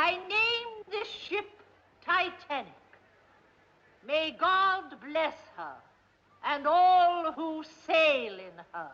I name this ship Titanic. May God bless her and all who sail in her.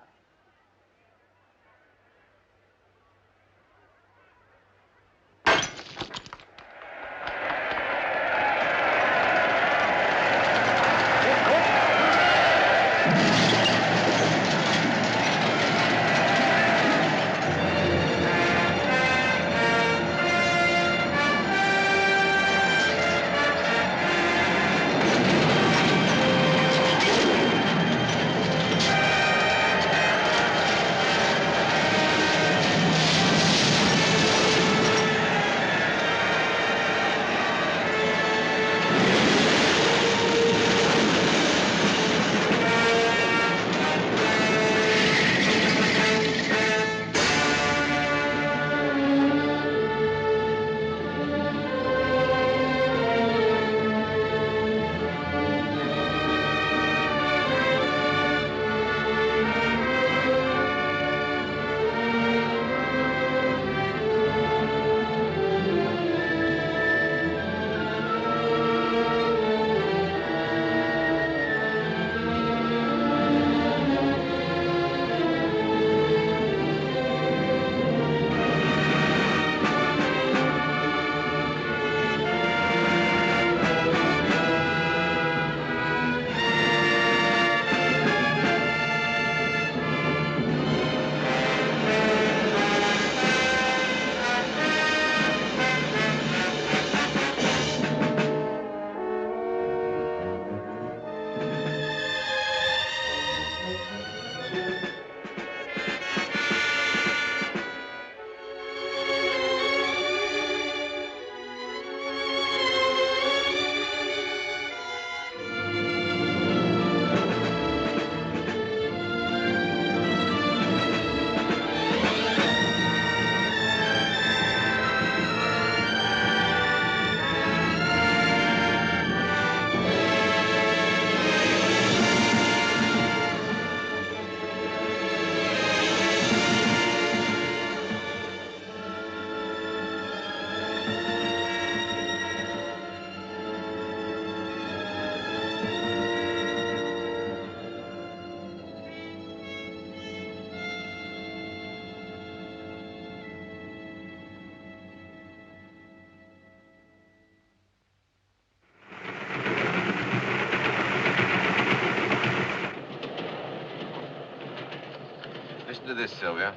Listen to this, Sylvia.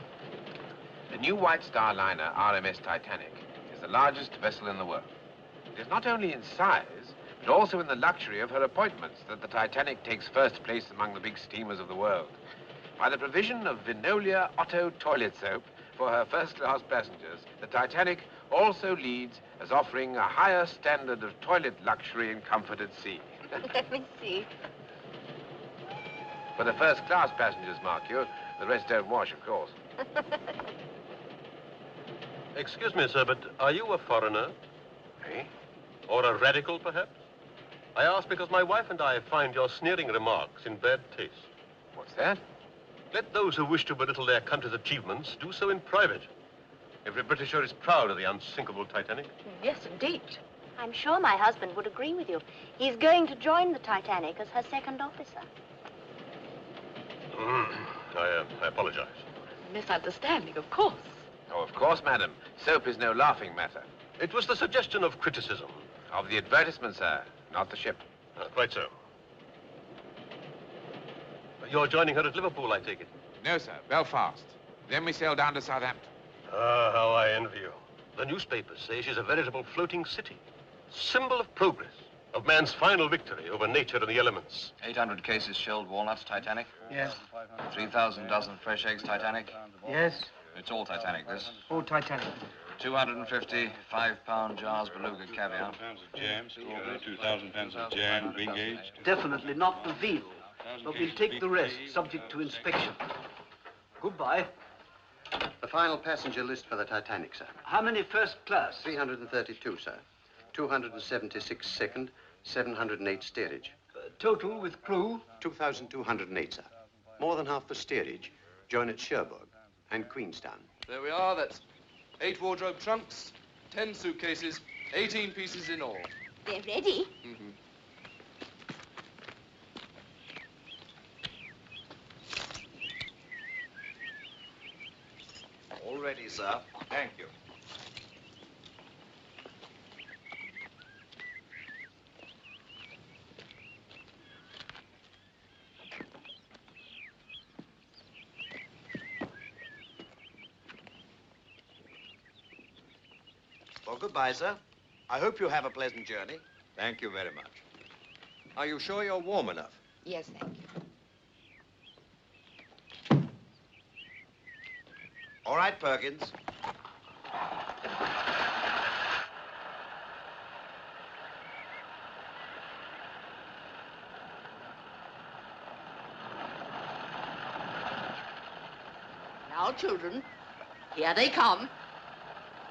The new White Star liner, RMS Titanic, is the largest vessel in the world. It is not only in size, but also in the luxury of her appointments that the Titanic takes first place among the big steamers of the world. By the provision of Vinolia Otto toilet soap for her first-class passengers, the Titanic also leads as offering a higher standard of toilet luxury and comfort at sea. Let me see. For the first-class passengers, mark you, the rest don't wash, of course. Excuse me, sir, but are you a foreigner? Me? Or a radical, perhaps? I ask because my wife and I find your sneering remarks in bad taste. What's that? Let those who wish to belittle their country's achievements do so in private. Every Britisher is proud of the unsinkable Titanic. Yes, indeed. I'm sure my husband would agree with you. He's going to join the Titanic as her second officer. I apologize. Misunderstanding, of course. Oh, of course, madam. Soap is no laughing matter. It was the suggestion of criticism. Of the advertisement, sir, not the ship. Quite so. You're joining her at Liverpool, I take it? No, sir, Belfast. Then we sail down to Southampton. Ah, how I envy you. The newspapers say she's a veritable floating city. Symbol of progress, of man's final victory over nature and the elements. 800 cases shelled walnuts, Titanic? Yes. 3,000 dozen fresh eggs, Titanic? Yes. It's all Titanic, this. All Titanic. 250 5-pound jars beluga caviar. pounds of jam, strawberry, 2,000 pounds of jam, being aged. Definitely not the veal, but we'll take the rest, subject to inspection. Goodbye. The final passenger list for the Titanic, sir. How many first class? 332, sir. 276 second, 708 steerage. Total with crew? 2,208, sir. More than half the steerage join at Cherbourg and Queenstown. There we are. That's 8 wardrobe trunks, 10 suitcases, 18 pieces in all. They're ready. Mm-hmm. All ready, sir. Thank you. Well, goodbye, sir. I hope you have a pleasant journey. Thank you very much. Are you sure you're warm enough? Yes, thank you. All right, Perkins. Now, children, here they come.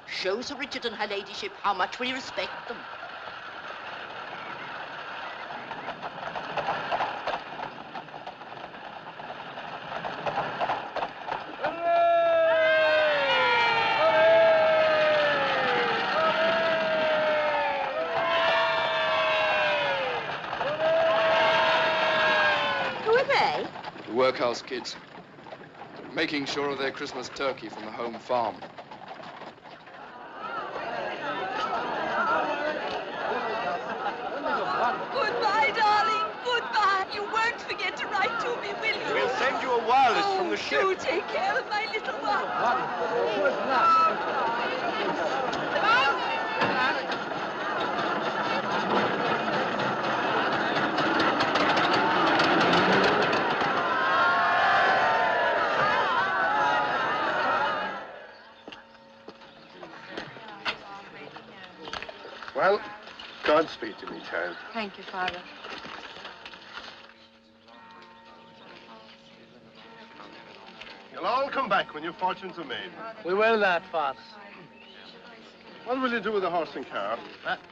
Show Sir Richard and her ladyship how much we respect them. Who are they? The workhouse kids. Making sure of their Christmas turkey from the home farm. Goodbye, darling. Goodbye. You won't forget to write to me, will you? We'll send you a wireless from the ship. Do take care of my little one. Well, Godspeed to me, child. Thank you, Father. You'll all come back when your fortunes are made. We will that, Father. What will you do with the horse and car?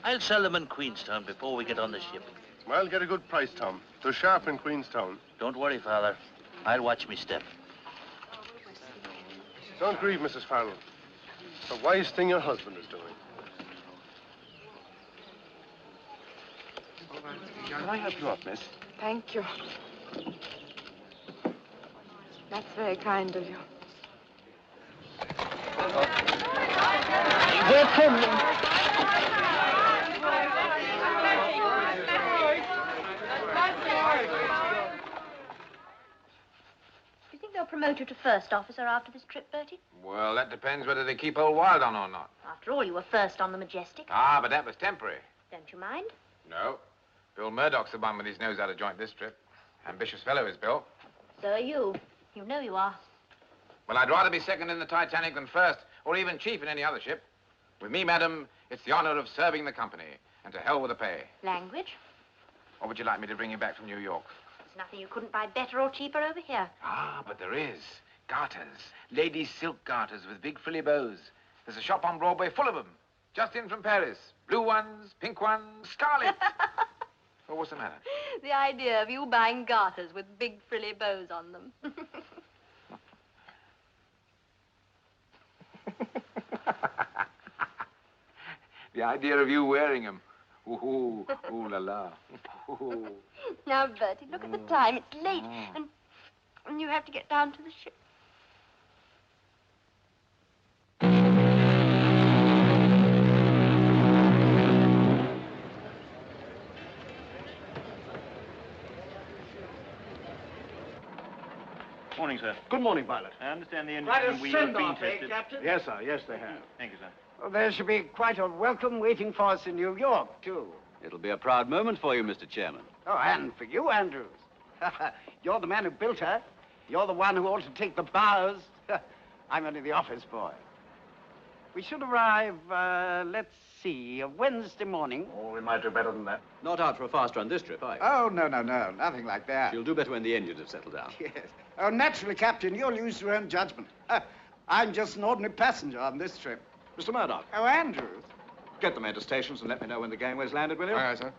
I'll sell them in Queenstown before we get on the ship. Well, get a good price, Tom. They're sharp in Queenstown. Don't worry, Father. I'll watch me step. Don't grieve, Mrs. Farrell. It's a wise thing your husband is doing. Can I help you up, miss? Thank you. That's very kind of you. Do you think they'll promote you to first officer after this trip, Bertie? Well, that depends whether they keep old Wild on or not. After all, you were first on the Majestic. Ah, but that was temporary. Don't you mind? No. Bill Murdoch's the one with his nose out of joint this trip. Ambitious fellow is Bill. So are you. You know you are. Well, I'd rather be second in the Titanic than first, or even chief in any other ship. With me, madam, it's the honor of serving the company, and to hell with the pay. Language? Or would you like me to bring you back from New York? There's nothing you couldn't buy better or cheaper over here. Ah, but there is. Garters. Ladies' silk garters with big frilly bows. There's a shop on Broadway full of them. Just in from Paris. Blue ones, pink ones, scarlet. Oh, what's the matter? The idea of you buying garters with big frilly bows on them. The idea of you wearing them. Ooh, ooh la la. Ooh. Now, Bertie, look at the time. It's late, and you have to get down to the ship. Morning, sir. Good morning, pilot. I understand the Quite engine a wheel has been send-off, tested. Captain? Yes, sir. Yes, they have. Thank you, sir. Well, there should be quite a welcome waiting for us in New York, too. It'll be a proud moment for you, Mr. Chairman. Oh, and for you, Andrews. You're the man who built her. You're the one who ought to take the bows. I'm only the office boy. We should arrive, let's see, Wednesday morning. Oh, we might do better than that. Not out for a fast run this trip, are you? Oh, no, nothing like that. You'll do better when the engines have settled down. Yes. Oh, naturally, Captain, you'll use your own judgment. I'm just an ordinary passenger on this trip. Mr. Murdoch. Oh, Andrews. Get the men to stations and let me know when the gangway's landed, will you? Aye, aye, sir.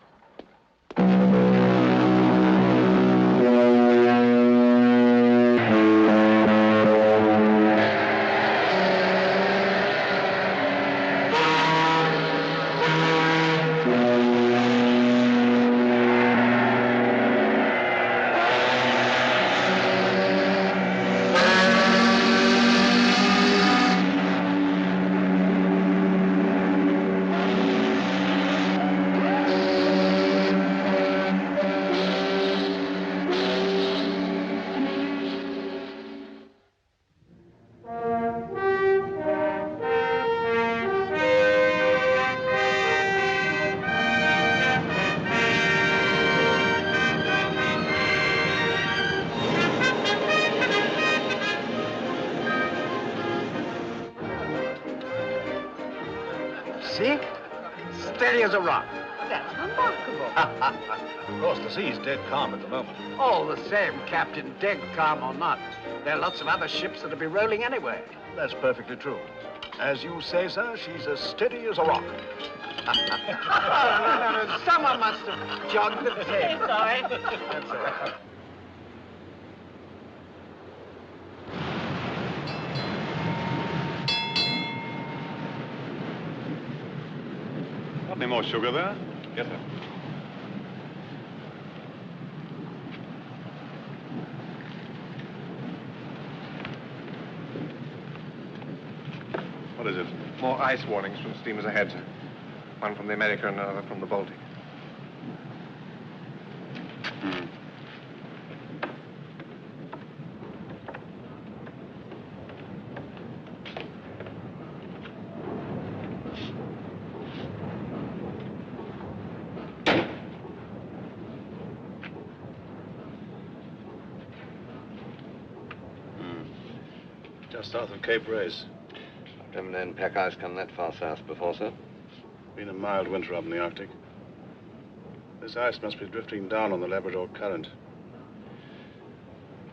as a rock. That's remarkable. Of course, the sea's dead calm at the moment. All the same, Captain, dead calm or not, there are lots of other ships that'll be rolling anyway. That's perfectly true. As you say, sir, she's as steady as a rock. No. Someone must have jogged the tape. Sorry. That's all right. Got any more sugar there? Yes, sir. What is it? More ice warnings from steamers ahead, sir. One from the America and another from the Baltic. Just south of Cape Race. Never known pack ice come that far south before, sir. Been a mild winter up in the Arctic. This ice must be drifting down on the Labrador Current.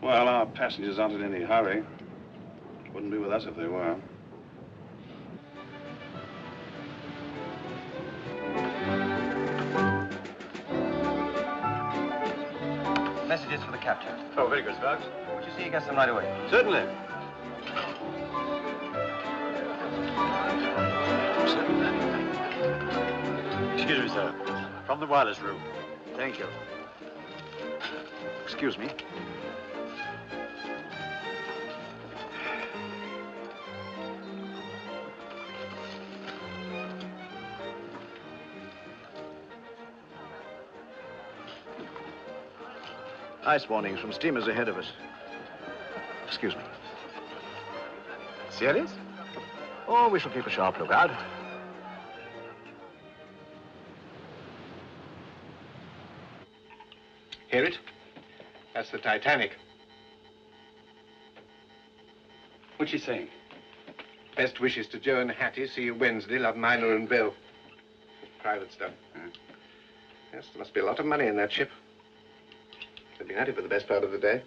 Well, our passengers aren't in any hurry. Wouldn't be with us if they were. Messages for the captain. Oh, very good, Sparks. Would you see you get them right away? Certainly. Excuse me, sir. From the wireless room. Thank you. Excuse me. Ice warnings from steamers ahead of us. Excuse me. Serious? Oh, we shall keep a sharp lookout. Hear it? That's the Titanic. What's she saying? Best wishes to Joe and Hattie. See you Wednesday. Love, Minor and Bill. Private stuff. Yes, there must be a lot of money in that ship. They've been at it for the best part of the day.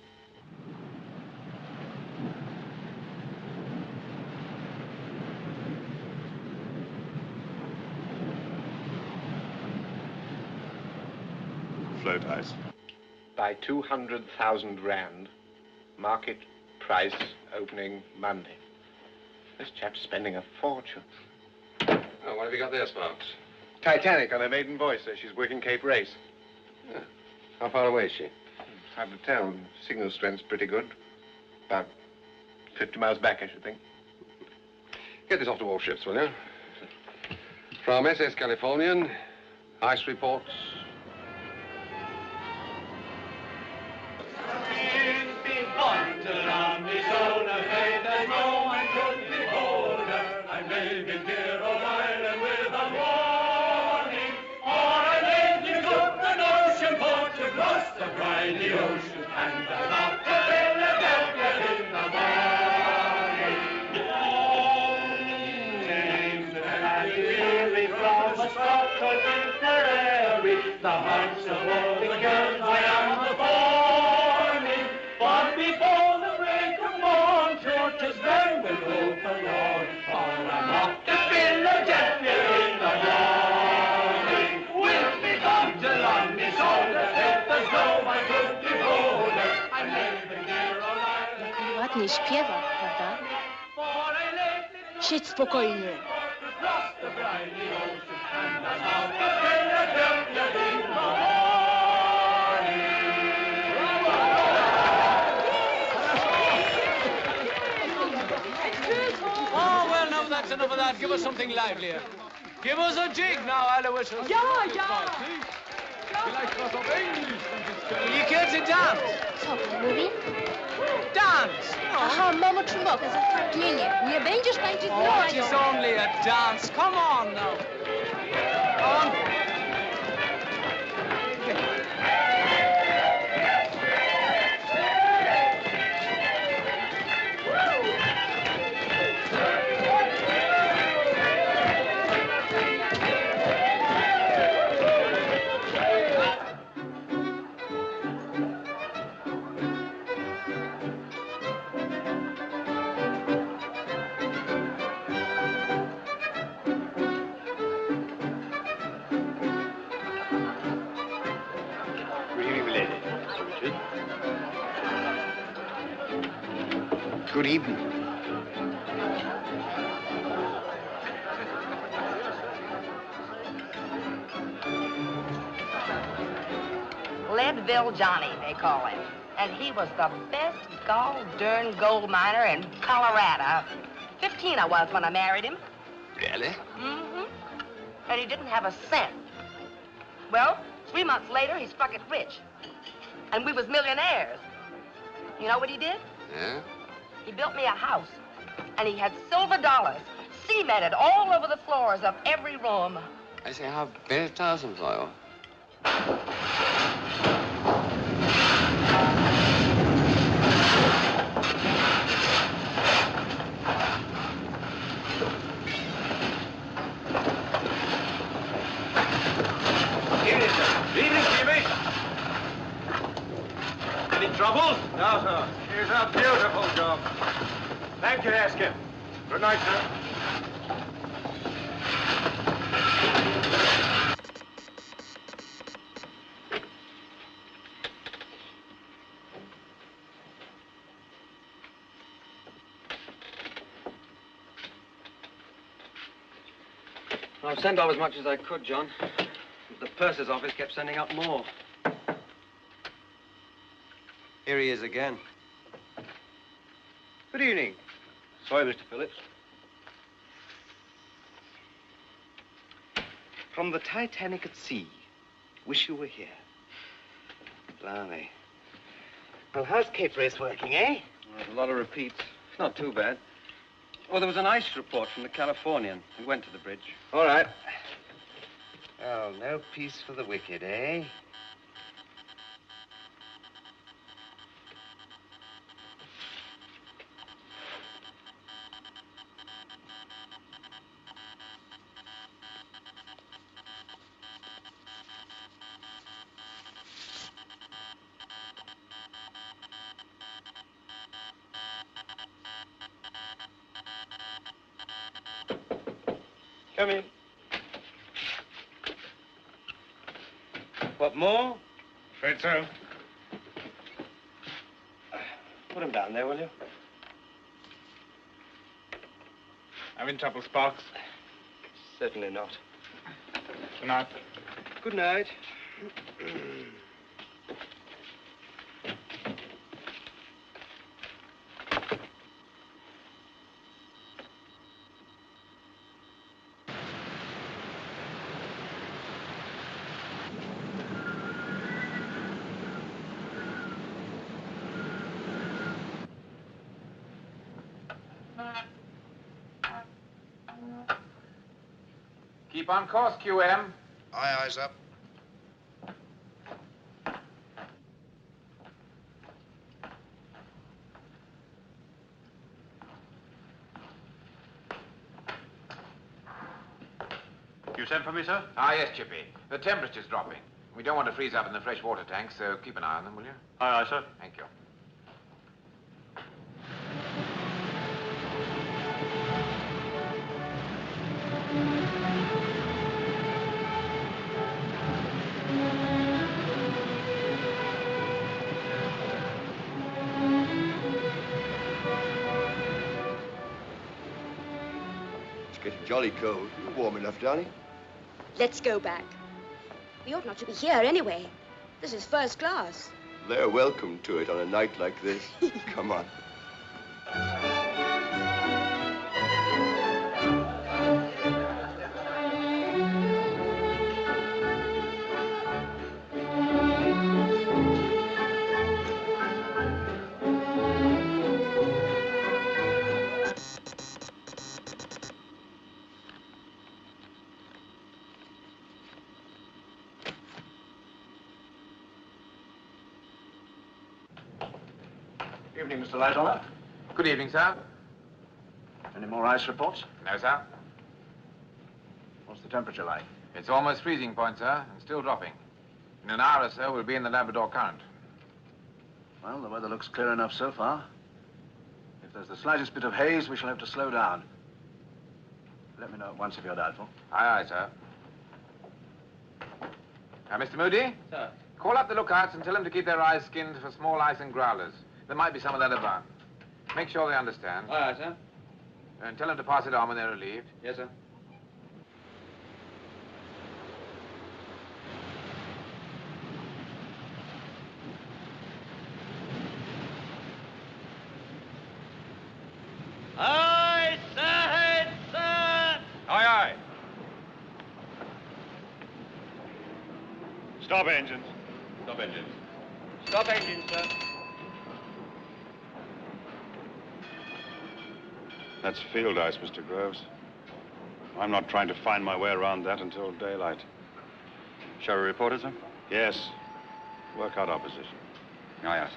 Float ice. By 200,000 rand. Market price opening Monday. This chap's spending a fortune. Oh, what have you got there, Sparks? Titanic on her maiden voice says she's working Cape Race. Yeah. How far away is she? It's hard to tell. Signal strength's pretty good. About 50 miles back, I should think. Get this off to all ships, will you? From SS Californian, ice reports. The hearts of all the girls I am the forming, but before the break of morn, churches then will go forlorn, for I'm off to Philadelphia in the morning. With me come to London, shoulder, if there's no one could behold her, I'm living here all night. Ładnie śpiewa, prawda? Siedź spokojnie. Oh, well, now that's enough of that. Give us something livelier. Give us a jig now, Aloysius. Ja, ja. You kids to dance. Co, mówi? Dance. Aha, mamo Trumboka, zatrudnienie. Nie będziesz tańczyć z Oh, Nadią. it's only a dance. Come on now. On. Good evening. Leadville Johnny, they call him. And he was the best gall-darn gold miner in Colorado. 15 I was when I married him. Really? Mm-hmm. And he didn't have a cent. Well, 3 months later, he struck it rich. And we was millionaires. You know what he did? Yeah? He built me a house. And he had silver dollars cemented all over the floors of every room. I say, how very thousand for you. Evening, sir. Evening, Jimmy. Any trouble? No, sir. Here's a beautiful job. Thank you, Haskell. Good night, sir. I've sent off as much as I could, John. The purser's office kept sending up more. Here he is again. Good evening. Sorry, Mr. Phillips. From the Titanic at sea. Wish you were here. Blimey. Well, how's Cape Race working, eh? Well, there's a lot of repeats. It's not too bad. Oh, there was an ice report from the Californian. We went to the bridge. All right. Well, no peace for the wicked, eh? Come in. What, more? Afraid so. Put him down there, will you? Having trouble, Sparks? Certainly not. Good night. Good night. Keep on course, QM. Aye, aye, sir. You sent for me, sir? Ah, yes, Chippy. The temperature's dropping. We don't want to freeze up in the fresh water tanks, so keep an eye on them, will you? Aye, aye, sir. Thank you. It's getting jolly cold. You're warm enough, darling. Let's go back. We ought not to be here anyway. This is first class. They're welcome to it on a night like this. Come on. Evening, Mr. Lightoller. Good evening, sir. Any more ice reports? No, sir. What's the temperature like? It's almost freezing point, sir, and still dropping. In an hour or so, we'll be in the Labrador Current. Well, the weather looks clear enough so far. If there's the slightest bit of haze, we shall have to slow down. Let me know at once if you're doubtful. Aye, aye, sir. Mr. Moody? Sir. Call up the lookouts and tell them to keep their eyes skinned for small ice and growlers. There might be some of that about. Make sure they understand. All right, sir. And tell them to pass it on when they're relieved. Yes, sir. Aye, sir, sir. Aye, aye. Stop engines. Stop engines. Stop engines, sir. That's field ice, Mr. Groves. I'm not trying to find my way around that until daylight. Shall we report it, sir? Yes. Work out our position. Aye, aye, sir.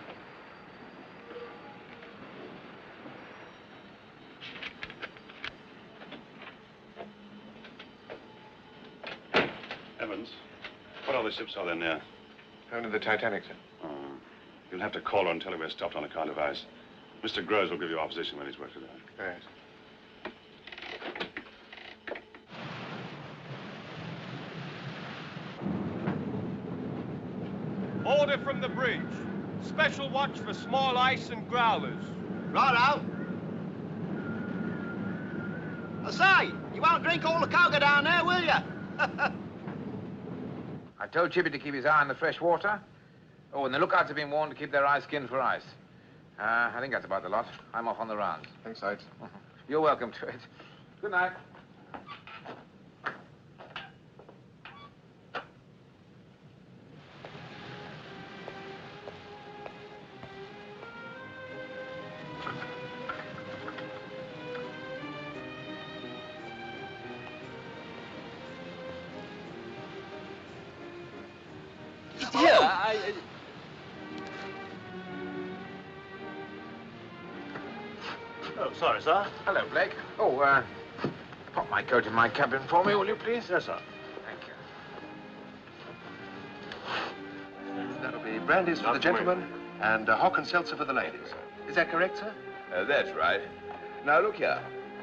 Evans, what other ships are there near? Only the Titanic, sir. Oh. You'll have to call her and tell her we're stopped on account of ice. Mr. Groves will give you our position when he's worked it out. Yes. Order from the bridge. Special watch for small ice and growlers. Righto. I say, you won't drink all the cocoa down there, will you? I told Chippy to keep his eye on the fresh water. Oh, and the lookouts have been warned to keep their eyes skinned for ice. I think that's about the lot. I'm off on the rounds. Thanks, Sides. You're welcome to it. Good night. Oh, sorry, sir. Hello, Blake. Oh, pop my coat in my cabin for me, will you, please? Yes, sir. Thank you. That'll be brandies for the gentlemen and hock and seltzer for the ladies. Is that correct, sir? That's right. Now, look here.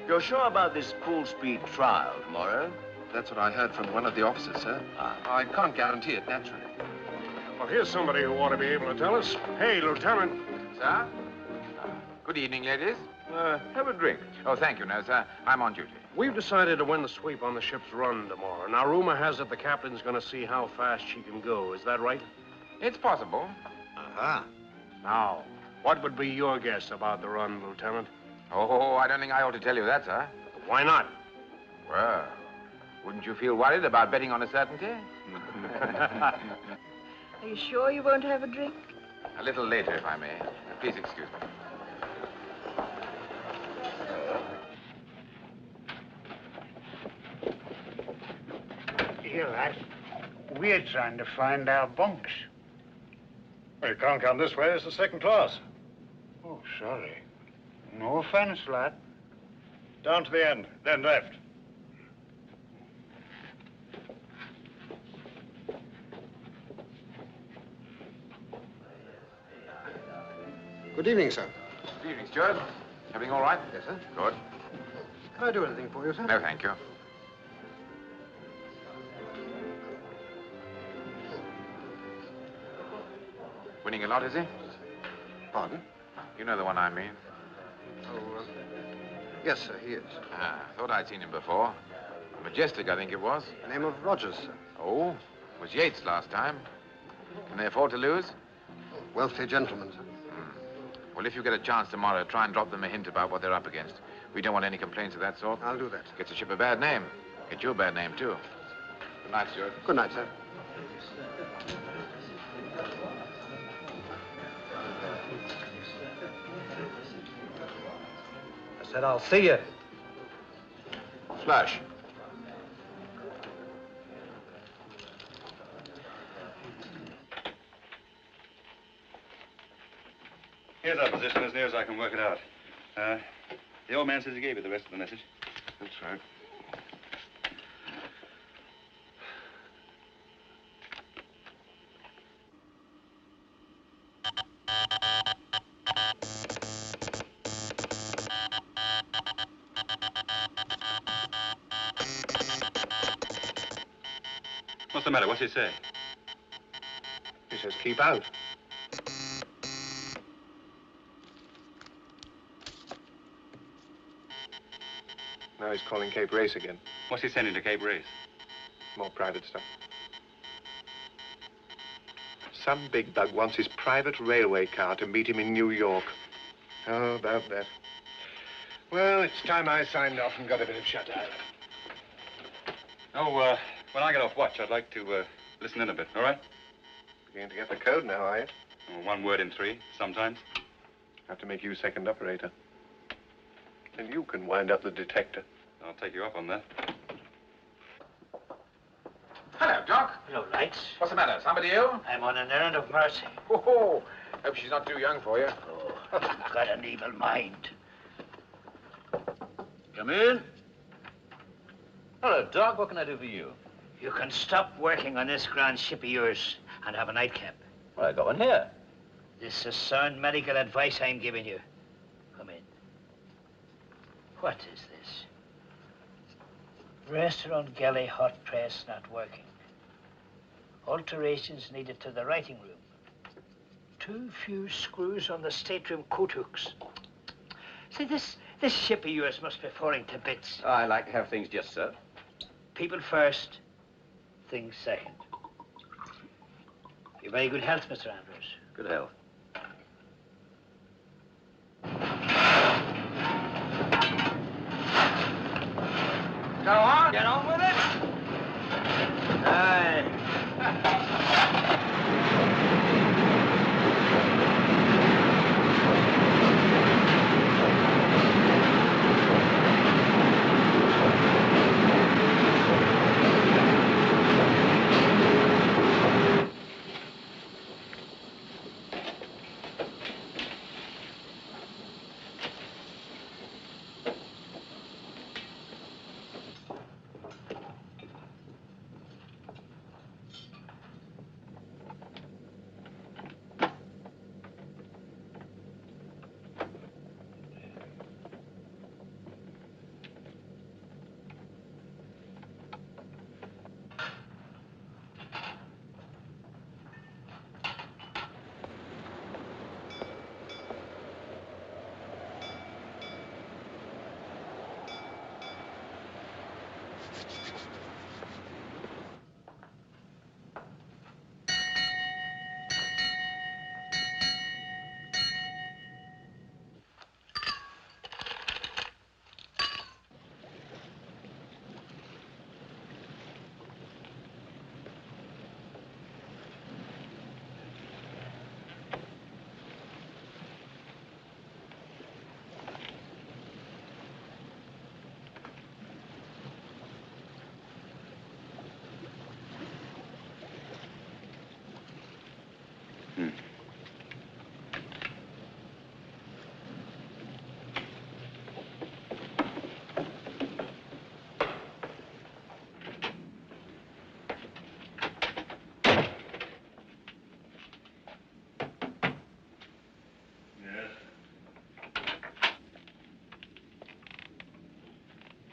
You're sure about this full-speed trial tomorrow? That's what I heard from one of the officers, sir. I can't guarantee it, naturally. Well, here's somebody who ought to be able to tell us. Hey, Lieutenant. Sir? Good evening, ladies. Have a drink. Oh, thank you. No, sir. I'm on duty. We've decided to win the sweep on the ship's run tomorrow. Now, rumor has it the captain's going to see how fast she can go. Is that right? It's possible. Uh-huh. Now, what would be your guess about the run, Lieutenant? Oh, I don't think I ought to tell you that, sir. Why not? Well, wouldn't you feel worried about betting on a certainty? Are you sure you won't have a drink? A little later, if I may. Please excuse me. Here, lass. We're trying to find our bunks. Well, you can't come this way. It's the second class. Oh, sorry. No offense, lad. Down to the end, then left. Good evening, sir. Good evening, Stuart. Everything all right? Yes, sir. Good. Can I do anything for you, sir? No, thank you. Winning a lot, is he? Pardon? You know the one I mean. Oh, yes, sir, he is. Thought I'd seen him before. Majestic, I think it was. Name of Rogers, sir. Oh, was Yates last time. Can they afford to lose? Wealthy gentleman, sir. Well, if you get a chance tomorrow, try and drop them a hint about what they're up against. We don't want any complaints of that sort. I'll do that. Gets the ship a bad name. Gets you a bad name, too. Good night, Stuart. Good night, sir. I said I'll see you. Flash. Here's our position as near as I can work it out. The old man says he gave you the rest of the message. That's right. What's the matter? What's he say? He says keep out. Now he's calling Cape Race again. What's he sending to Cape Race? More private stuff. Some big bug wants his private railway car to meet him in New York. How about that? Well, it's time I signed off and got a bit of shut-eye. Oh, when I get off watch, I'd like to listen in a bit, all right? Beginning to get the code now, are you? Oh, 1 word in 3, sometimes. Have to make you second operator. And you can wind up the detector. I'll take you up on that. Hello, Doc. Hello, Lights. What's the matter? Somebody ill? I'm on an errand of mercy. Oh, hope she's not too young for you. Oh, you've got an evil mind. Come in. Hello, Doc. What can I do for you? You can stop working on this grand ship of yours and have a nightcap. Well, I got one here. This is sound medical advice I'm giving you. Come in. What is this? Restaurant galley hot press not working. Alterations needed to the writing room. Too few screws on the stateroom coat hooks. See, this ship of yours must be falling to bits. I like to have things just so. People first, things second. Your very good health, Mr. Andrews. Good health. Go on. Get on with it. Aye.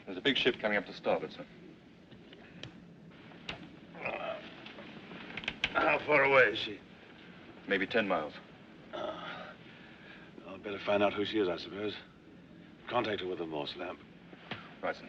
There's a big ship coming up to starboard, sir. How far away is she? Maybe 10 miles. I'll better find out who she is, I suppose. Contact her with a Morse lamp. Right, sir.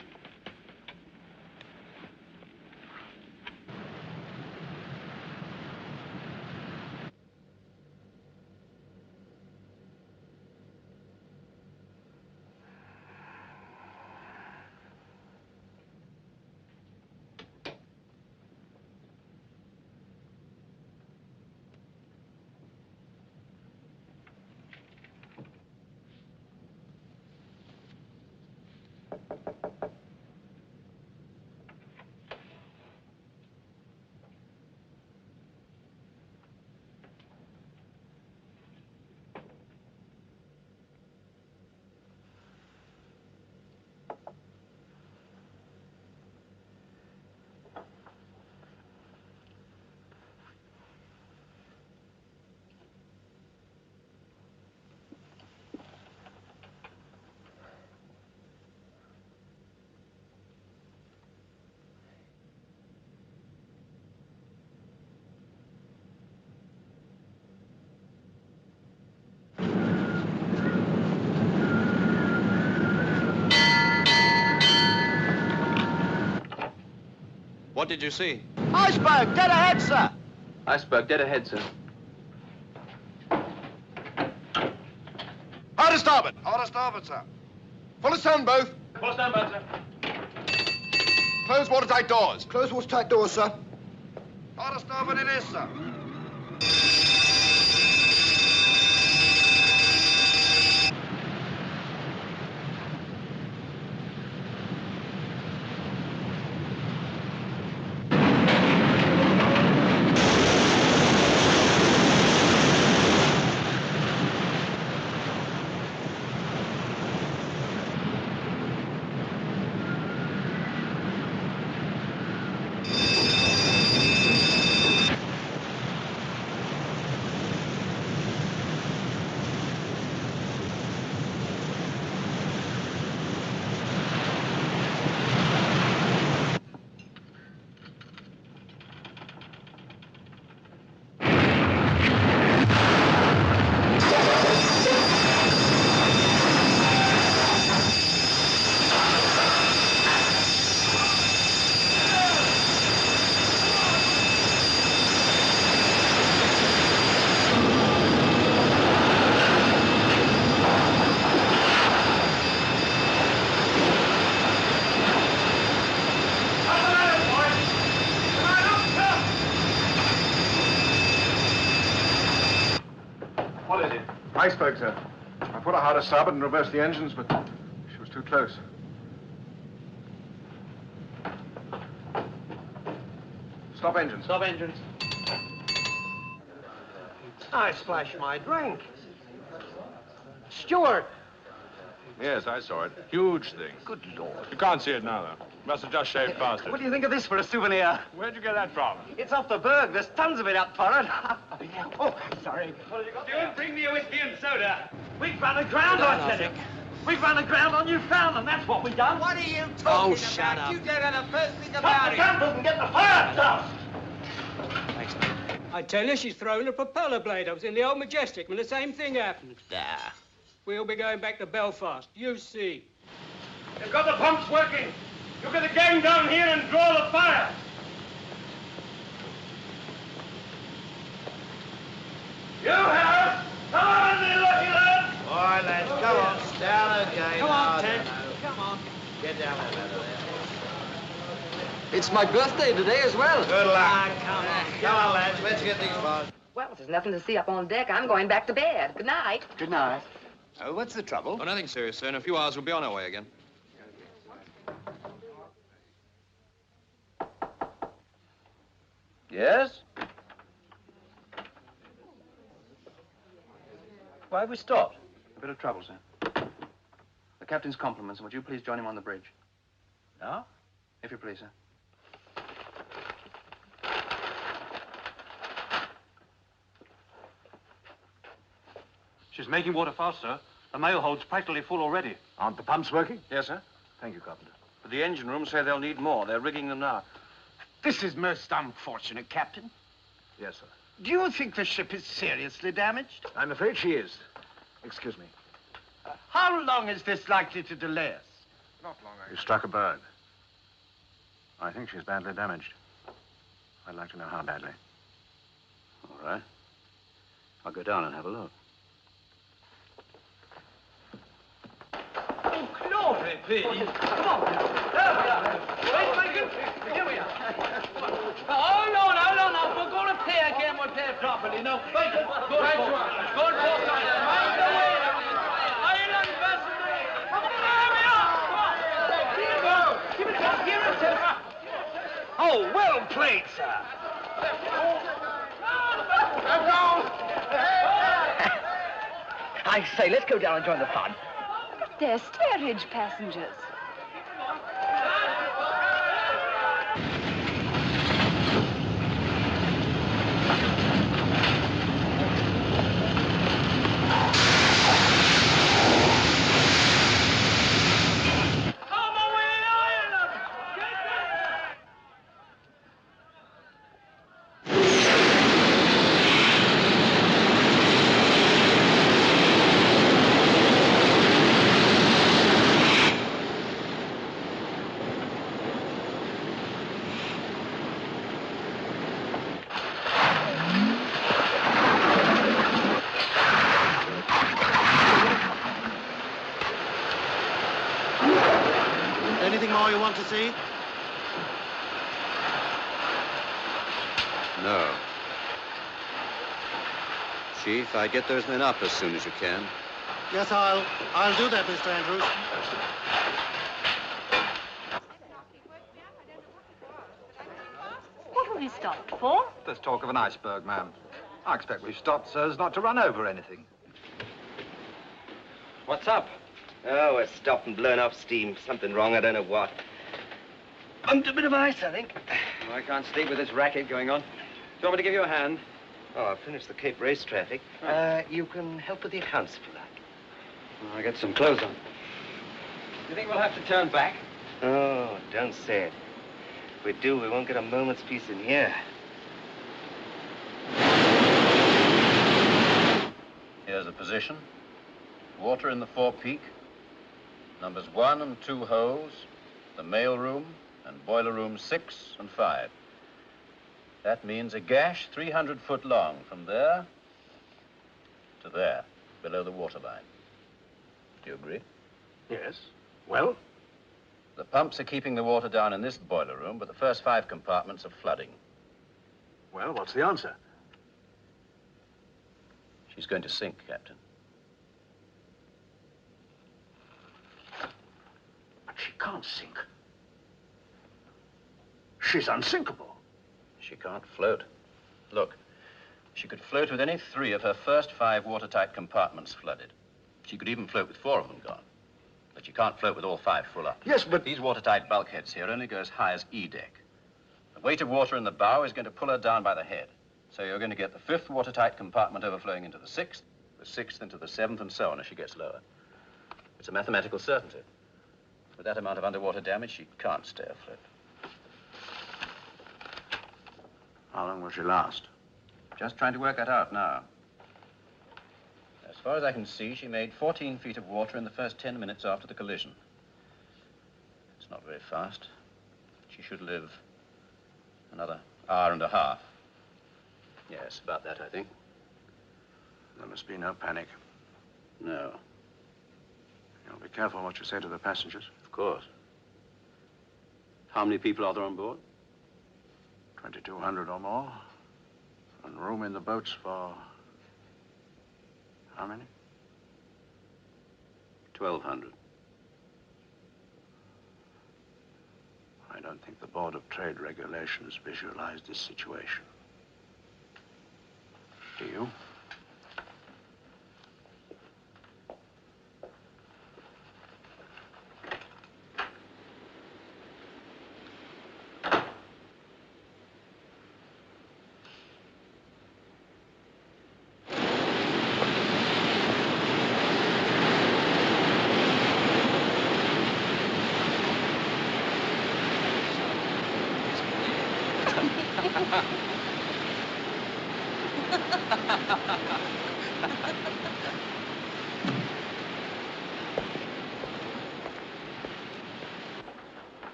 What did you see? Iceberg, dead ahead, sir. Iceberg, dead ahead, sir. Hard to starboard. Hard to starboard, sir. Full astern, both. Full astern, both, sir. Close watertight doors. Close watertight doors, sir. Hard to starboard it is, sir. What is it? Iceberg, sir. I put her hard to starboard and reversed the engines, but she was too close. Stop engines. Stop engines. I splashed my drink. Stewart! Yes, I saw it. Huge thing. Good Lord. You can't see it now, though. Must have just shaved past it. What do you think of this for a souvenir? Where'd you get that from? It's off the berg. There's tons of it up for it. Oh, sorry. Stewart, bring me a whiskey and soda. We've run aground, Lieutenant. We've run aground on Newfoundland. That's what we've done. What are you talking about? shut up. You don't know the first thing Stop about the it. gun and get the fire stuff. Thanks, mate. I tell you, she's thrown a propeller blade. I was in the old Majestic when the same thing happened. We'll be going back to Belfast. You see. You've got the pumps working. You get the gang down here and draw the fire. You have. Come on, you lucky lad. All right, lads, come on. Down again. Come on, Oh, Ted. no. Come on. Get down that ladder there. It's my birthday today as well. Good luck. Come on. Come on, lads. Let's get these bars. Well, there's nothing to see up on deck. I'm going back to bed. Good night. Good night. Oh, what's the trouble? Oh, nothing serious, sir. In a few hours, we'll be on our way again. Yes? Why have we stopped? A bit of trouble, sir. The captain's compliments, and would you please join him on the bridge? No? If you please, sir. She's making water fast, sir. The mail hold's practically full already. Aren't the pumps working? Yes, sir. Thank you, Carpenter. But the engine room say they'll need more. They're rigging them now. This is most unfortunate, Captain. Yes, sir. Do you think the ship is seriously damaged? I'm afraid she is. Excuse me. How long is this likely to delay us? Not long, You struck a bird. I think she's badly damaged. I'd like to know how badly. All right. I'll go down and have a look. Oh, glory be. Come on. There we are. Wait, Lincoln. Here we are. Oh, no. We're going to pay again. We'll pay properly. No, wait. Good foresight. Mind the way. Island vessel. Come on, there we are. Here we go. Give it up. Give it up. Oh, well played, sir. I say, let's go down and join the fun. They're steerage passengers. all you want to see? No. Chief, I'd get those men up as soon as you can. Yes, I'll do that, Mr. Andrews. What have we stopped for? There's talk of an iceberg, ma'am. I expect we've stopped so as not to run over anything. What's up? Oh, we're stopped and blown off steam. Something wrong, I don't know what. Bumped a bit of ice, I think. Oh, I can't sleep with this racket going on. Do you want me to give you a hand? Oh, I've finished the Cape Race traffic. You can help with the accounts if you like. I'll get some clothes on. You think we'll have to turn back? Oh, don't say it. If we do, we won't get a moment's peace in here. Here's the position. Water in the forepeak. Numbers 1 and 2 holes. The mail room and boiler rooms 6 and 5. That means a gash 300 foot long from there to there, below the waterline. Do you agree? Yes. Well? The pumps are keeping the water down in this boiler room, but the first 5 compartments are flooding. Well, what's the answer? She's going to sink, Captain. But she can't sink. She's unsinkable. She can't float. Look, she could float with any 3 of her first 5 watertight compartments flooded. She could even float with 4 of them gone. But she can't float with all 5 full up. Yes, but... These watertight bulkheads here only go as high as E deck. The weight of water in the bow is going to pull her down by the head. So you're going to get the 5th watertight compartment overflowing into the 6th, the 6th into the 7th, and so on as she gets lower. It's a mathematical certainty. With that amount of underwater damage, she can't stay afloat. How long will she last? Just trying to work that out now. As far as I can see, she made 14 feet of water in the first 10 minutes after the collision. It's not very fast. She should live another hour and a half. Yes, about that, I think. There must be no panic. No. You'll be careful what you say to the passengers. Of course. How many people are there on board? 2,200 or more. And room in the boats for... how many? 1,200. I don't think the Board of Trade Regulations visualized this situation. Do you?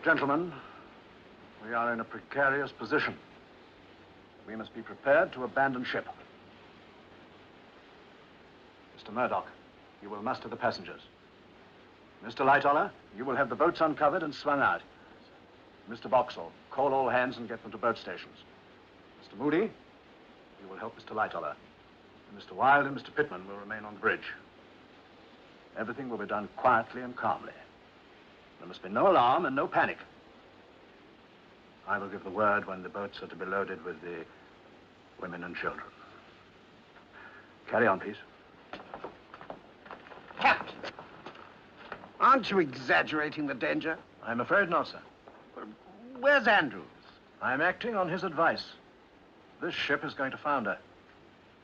Gentlemen, we are in a precarious position. We must be prepared to abandon ship. Mr. Murdoch, you will muster the passengers. Mr. Lightoller, you will have the boats uncovered and swung out. Mr. Boxall, call all hands and get them to boat stations. Mr. Moody, you will help Mr. Lightoller. And Mr. Wilde and Mr. Pittman will remain on bridge. Everything will be done quietly and calmly. There must be no alarm and no panic. I will give the word when the boats are to be loaded with the women and children. Carry on, please. Captain, aren't you exaggerating the danger? I'm afraid not, sir. Where's Andrews? I'm acting on his advice. This ship is going to founder.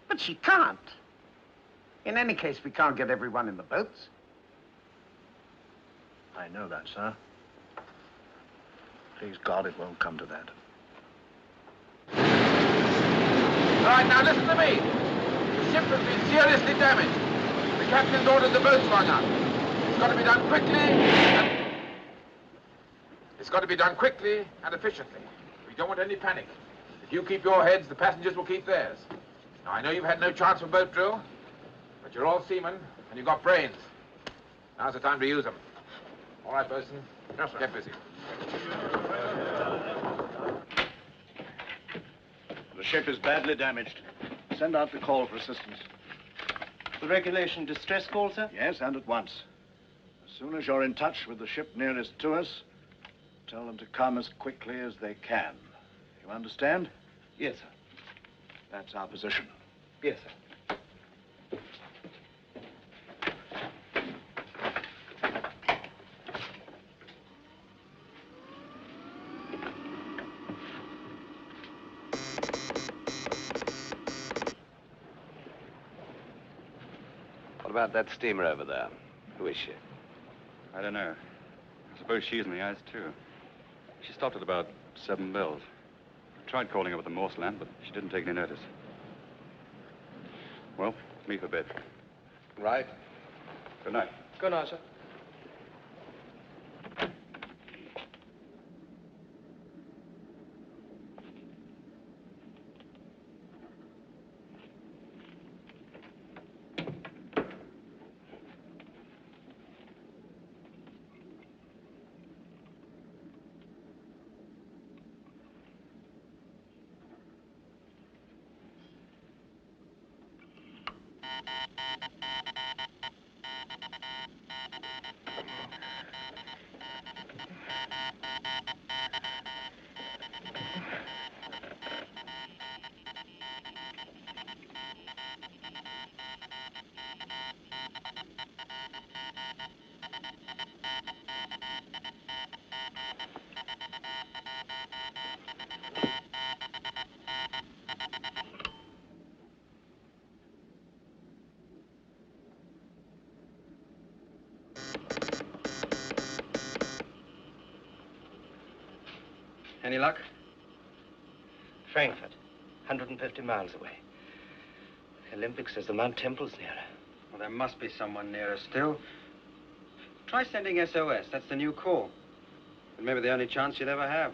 But she can't. In any case, we can't get everyone in the boats. I know that, sir. Please God, it won't come to that. All right, now listen to me. The ship has been seriously damaged. The captain's ordered the boats swung out. It's got to be done quickly. It's got to be done quickly and efficiently. We don't want any panic. If you keep your heads, the passengers will keep theirs. Now, I know you've had no chance for boat drill, but you're all seamen, And you've got brains. Now's the time to use them. All right, Bosun. Yes, sir. Get busy. The ship is badly damaged. Send out the call for assistance. The regulation distress call, sir? Yes, and at once. As soon as you're in touch with the ship nearest to us, tell them to come as quickly as they can. You understand? Yes, sir. That's our position. Yes, sir. What about that steamer over there? Who is she? I don't know. I suppose she's in the ice, too. She stopped at about 7 bells. I tried calling over the Morse land, but she didn't take any notice. Well, me for bed. Right. Good night. Good night, sir. Any luck? Frankfurt, 150 miles away. The Olympic says the Mount Temple's nearer. Well, there must be someone nearer still. Try sending SOS. That's the new call. It may be the only chance you'll ever have.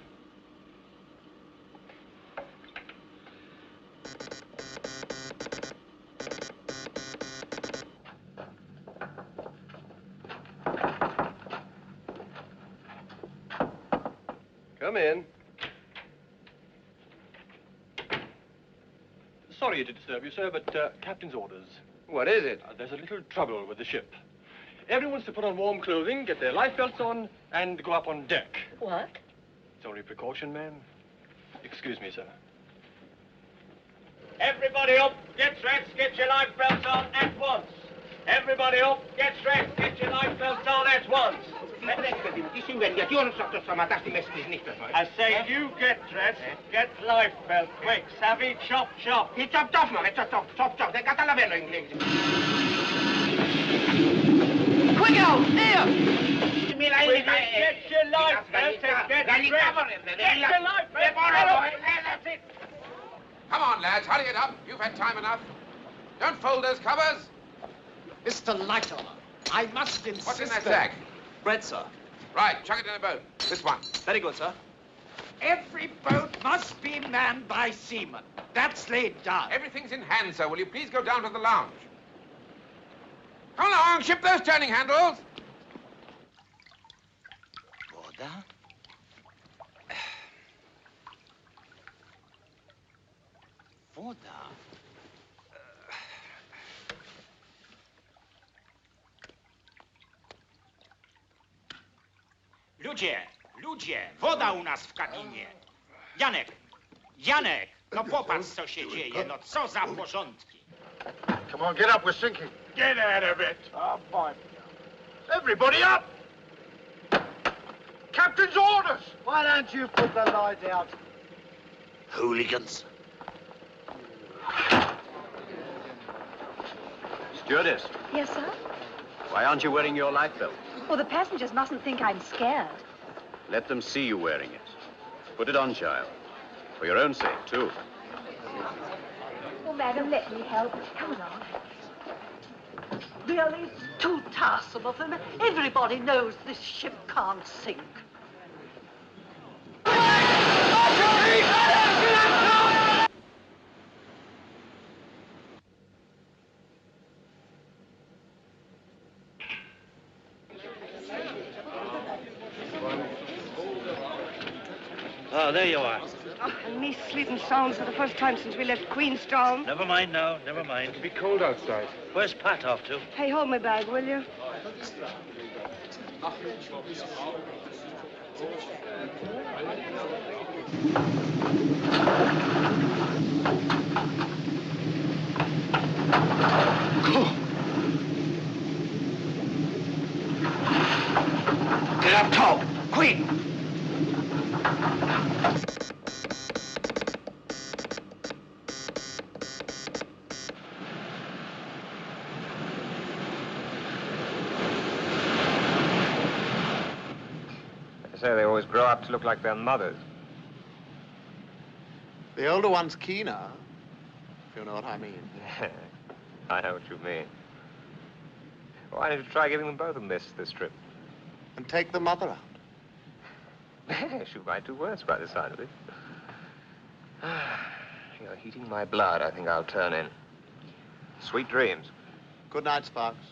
Come in. Sorry to disturb you, sir, but captain's orders. What is it? There's a little trouble with the ship. Everyone's to put on warm clothing, get their life belts on, and go up on deck. What? It's only precaution, ma'am. Excuse me, sir. Everybody up, get dressed, get your life belts on at once. Everybody up, get dressed, get your life belts on at once. I say you get dressed, get life belt, quick, savvy, chop, chop. He chopped off, man, chop. They got a lavello in here. Quick out, here! Get your life belt and get dressed. Get your life belt. That's it. Come on, lads, hurry it up. You've had time enough. Don't fold those covers. Mr. Lightoller, I must insist. What's in that sack? Bread, sir. Right, chuck it in a boat. This one. Very good, sir. Every boat must be manned by seamen. That's laid down. Everything's in hand, sir. Will you please go down to the lounge? Come along, ship those turning handles. Voda? Voda? Ludzie, woda u nas w kabinie. Janek, no popatrz, co się dzieje, no co za porządki. Come on, get up, we're sinking. Get out of it. Oh, boy. Everybody up! Captain's orders! Why don't you put the light out? Hooligans. Stewardess, Yes, sir? why aren't you wearing your life belt? Well, the passengers mustn't think I'm scared. Let them see you wearing it. Put it on, child. For your own sake, too. Oh, madam, let me help. Come along. Really, it's too tiresome of them. Everybody knows this ship can't sink. there you are. Oh, and me sleeping sound for the first time since we left Queenstown. Never mind now, never mind. It'll be cold outside. Where's Pat off to? Hey, hold my bag, will you? Get up top, quick! They say they always grow up to look like their mothers. The older one's keener, if you know what I mean. I know what you mean. Why don't you try giving them both a miss this trip? And take the mother out. Yes, you might do worse by the side of it. You're heating my blood. I think I'll turn in. Sweet dreams. Good night, Sparks.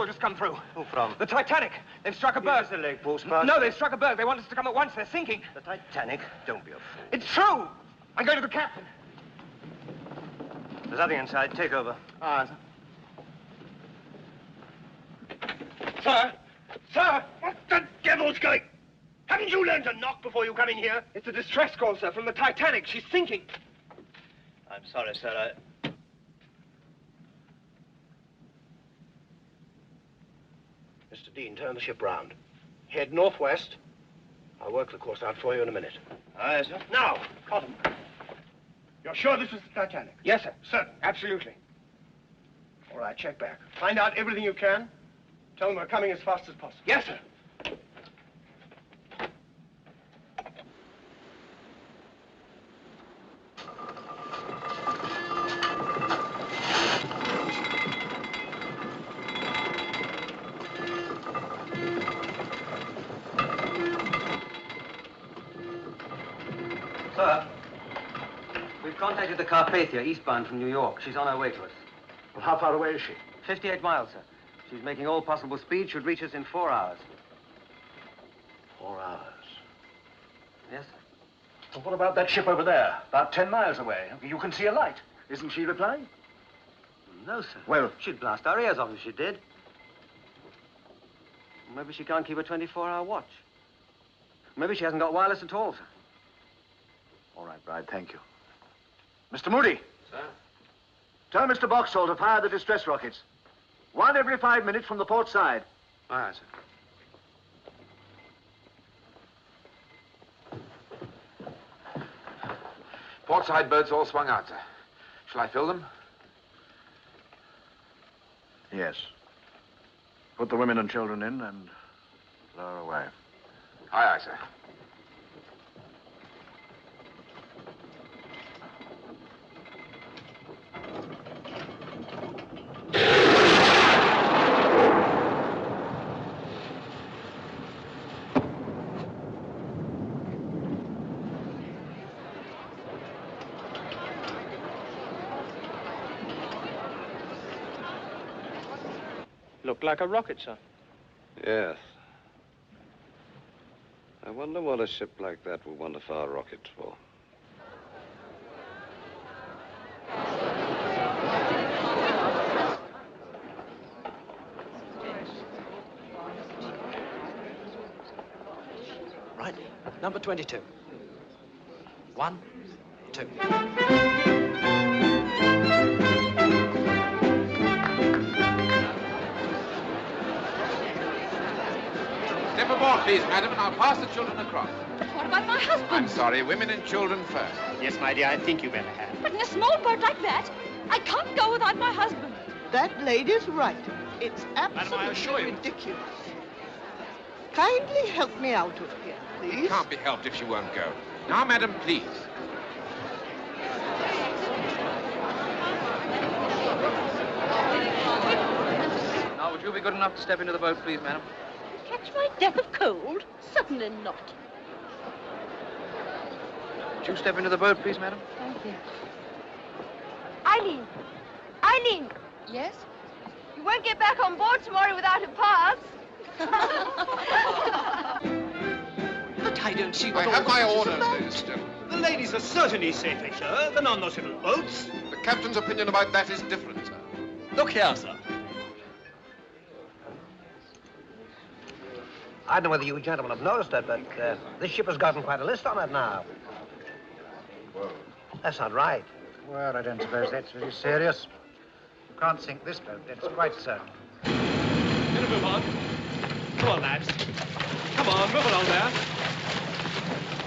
Just come through. Who from? The Titanic. They've struck a berg. Is the leg post, Sparks? No, they've struck a berg. They want us to come at once. They're sinking. The Titanic? Don't be a fool. It's true. I'm going to the captain. There's nothing inside. Take over. Ah, sir. Sir! What the devil's going? Haven't you learned to knock before you come in here? It's a distress call, sir, from the Titanic. She's sinking. I'm sorry, sir. Mr. Dean, turn the ship round. Head northwest. I'll work the course out for you in a minute. Aye, sir. Now, Cotton. You're sure this is the Titanic? Yes, sir. Certain. Absolutely. All right, check back. Find out everything you can. Tell them we're coming as fast as possible. Yes, sir. Sir, we've contacted the Carpathia, eastbound from New York. She's on her way to us. Well, how far away is she? 58 miles, sir. She's making all possible speed. Should reach us in 4 hours. 4 hours. Yes, sir. Well, what about that ship over there? About 10 miles away. You can see a light. Isn't she replying? No, sir. Well, she'd blast our ears off if she did. Maybe she can't keep a 24-hour watch. Maybe she hasn't got wireless at all, sir. All right, Bride, thank you. Mr. Moody. Sir? Tell Mr. Boxall to fire the distress rockets. 1 every 5 minutes from the port side. Aye, sir. Port side boats all swung out, sir. Shall I fill them? Yes. Put the women and children in and lower away. Aye, aye, sir. Looked like a rocket, sir. Yes. I wonder what a ship like that will want a fire rocket for. Right. Number 22. 1, 2. Step aboard, please, madam, and I'll pass the children across. What about my husband? I'm sorry, women and children first. Yes, my dear, I think you better have. But in a small boat like that, I can't go without my husband. That lady's right. It's absolutely ridiculous. Kindly help me out of here, please. It can't be helped if she won't go. Now, madam, please. Now, would you be good enough to step into the boat, please, madam? Catch my death of cold? Certainly not. Would you step into the boat, please, madam? Thank you. Eileen! Eileen! Yes? You won't get back on board tomorrow without a pass. But I don't see I what all have the my fuss is orders, about. ladies and gentlemen. The ladies are certainly safer, sir, than on those little boats. The captain's opinion about that is different, sir. Look here, sir. I don't know whether you gentlemen have noticed it, but this ship has gotten quite a list on it now. That's not right. Well, I don't suppose that's very serious. You can't sink this boat, that's quite certain. Better move on. Come on, lads. Come on, move along there.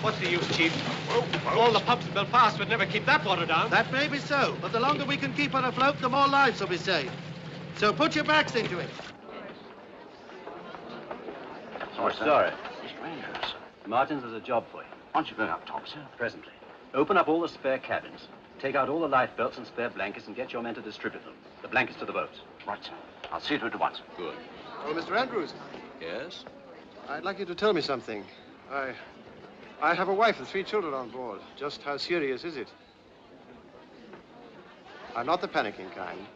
What's the use, Chief? All the pumps in Belfast would never keep that water down. That may be so, but the longer we can keep her afloat, the more lives will be saved. So put your backs into it. Sorry. Mr. Andrews. Martins has a job for you. Why don't you bring up top, sir? Presently. Open up all the spare cabins. Take out all the lifebelts and spare blankets and get your men to distribute them. The blankets to the boats. Right, sir. I'll see to it at once. Good. Oh, Mr. Andrews. Yes? I'd like you to tell me something. I have a wife and 3 children on board. Just how serious is it? I'm not the panicking kind.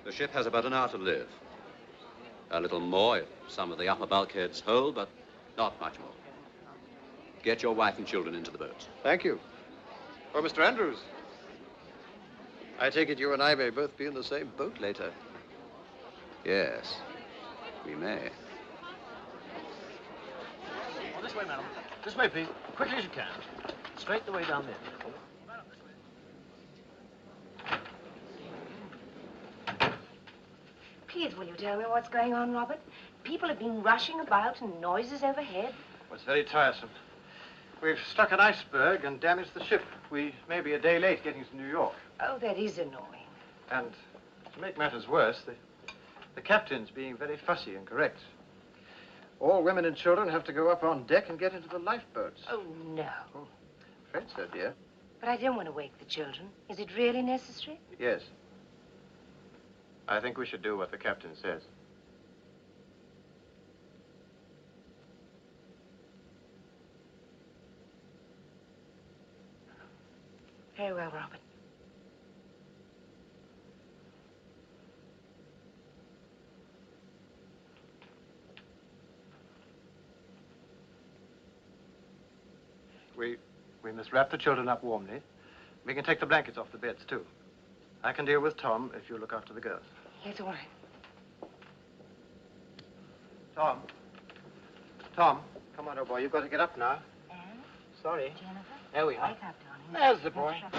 The ship has about an hour to live. A little more if some of the upper bulkheads hold, but not much more. Get your wife and children into the boats. Thank you. Oh, Mr. Andrews. I take it you and I may both be in the same boat later. Yes, we may. Oh, this way, madam. This way, please. Quickly as you can. Straight the way down there. Please, will you tell me what's going on, Robert? People have been rushing about and noises overhead. Well, it's very tiresome. We've struck an iceberg and damaged the ship. We may be a day late getting to New York. Oh, that is annoying. And to make matters worse, the captain's being very fussy and correct. All women and children have to go up on deck and get into the lifeboats. Oh, no. Afraid so, dear. But I don't want to wake the children. Is it really necessary? Yes. I think we should do what the captain says. Very well, Robert. We must wrap the children up warmly. We can take the blankets off the beds, too. I can deal with Tom if you look after the girls. Yes, all right. Tom. Tom, come on, old boy. You've got to get up now. Anne? Sorry. Jennifer? There we are. Wake up, darling. There's the boy. Come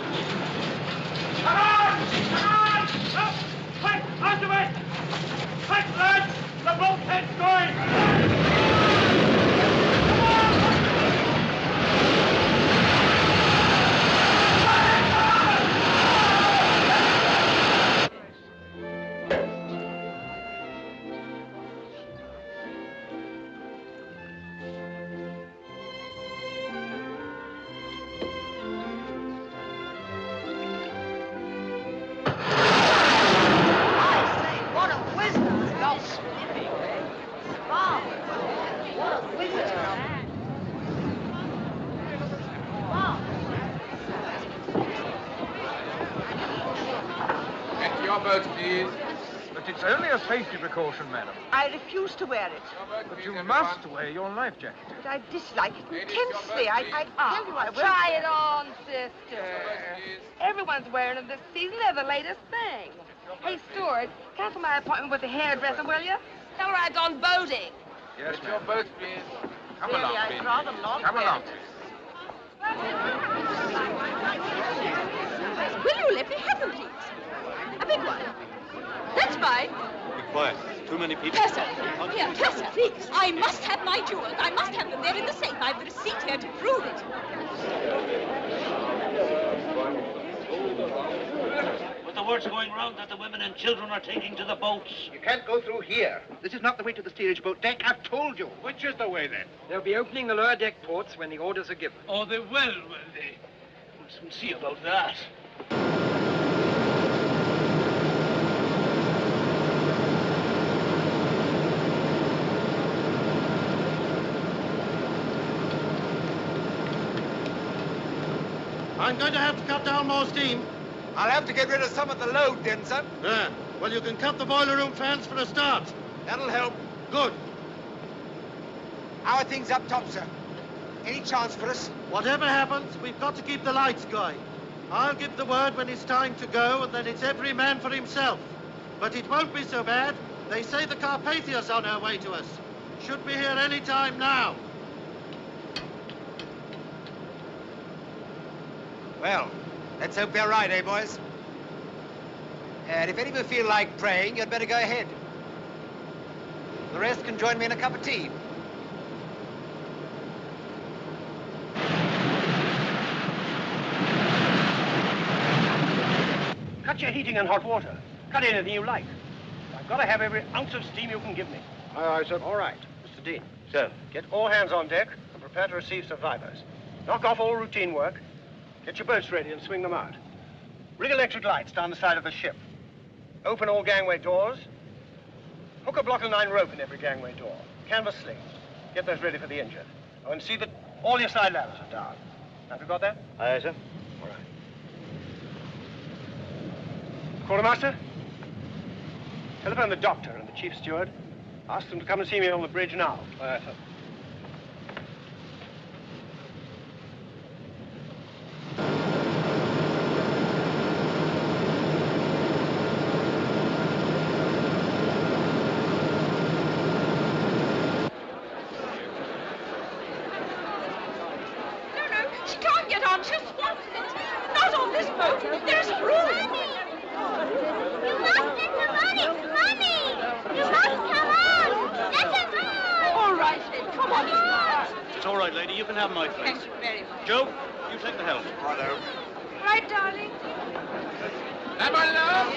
on! Come on! Up! Quick! Onto it! Quick, lads! The bulkhead's going! But it's only a safety precaution, madam. I refuse to wear it. But you must wear your life jacket. But I dislike it intensely. I tell you I will. Try it on, sister. Everyone's wearing it this season. They're the latest thing. Hey, Stuart, cancel my appointment with the hairdresser, will you? Tell her I've gone boating. Yes, your boats, please. Come Really, along, I'd please. rather not Come wear along, it. Will you let me have them, please? A big one. That's fine. Quiet. Too many people. Tessa! Here, Tessa! Please! I must have my jewels. I must have them. They're in the safe. I've the receipt here to prove it. But the word's going round that the women and children are taking to the boats. You can't go through here. This is not the way to the steerage boat deck. I've told you. Which is the way, then? They'll be opening the lower deck ports when the orders are given. Oh, they will they? We'll see about that. I'm going to have to cut down more steam. I'll have to get rid of some of the load, Denson. Yeah. Well, you can cut the boiler room fans for a start. That'll help. Good. How are things up top, sir? Any chance for us? Whatever happens, we've got to keep the lights going. I'll give the word when it's time to go, and then it's every man for himself. But it won't be so bad. They say the Carpathia's on her way to us. Should be here any time now. Well, let's hope they're right, eh, boys? And if any of you feel like praying, you'd better go ahead. The rest can join me in a cup of tea. Cut your heating and hot water. Cut anything you like. I've got to have every ounce of steam you can give me. Aye, sir. All right. Mr. Dean. Sir. Get all hands on deck and prepare to receive survivors. Knock off all routine work. Get your boats ready and swing them out. Rig electric lights down the side of the ship. Open all gangway doors. Hook a block of 9 rope in every gangway door. Canvas slings. Get those ready for the injured. Oh, and see that all your side ladders are down. Have you got that? Aye, sir. All right. Quartermaster? Telephone the doctor and the chief steward. Ask them to come and see me on the bridge now. Aye, sir. She can't get on. She'll swamp it. Not on this boat. There's room. You must get the money! Money! You must come on! Let us on! All right, then. Come on. It's all right, lady. You can have my place. Thank you very much. Joe, you take the helm. Righto. Right, darling. Come on, love.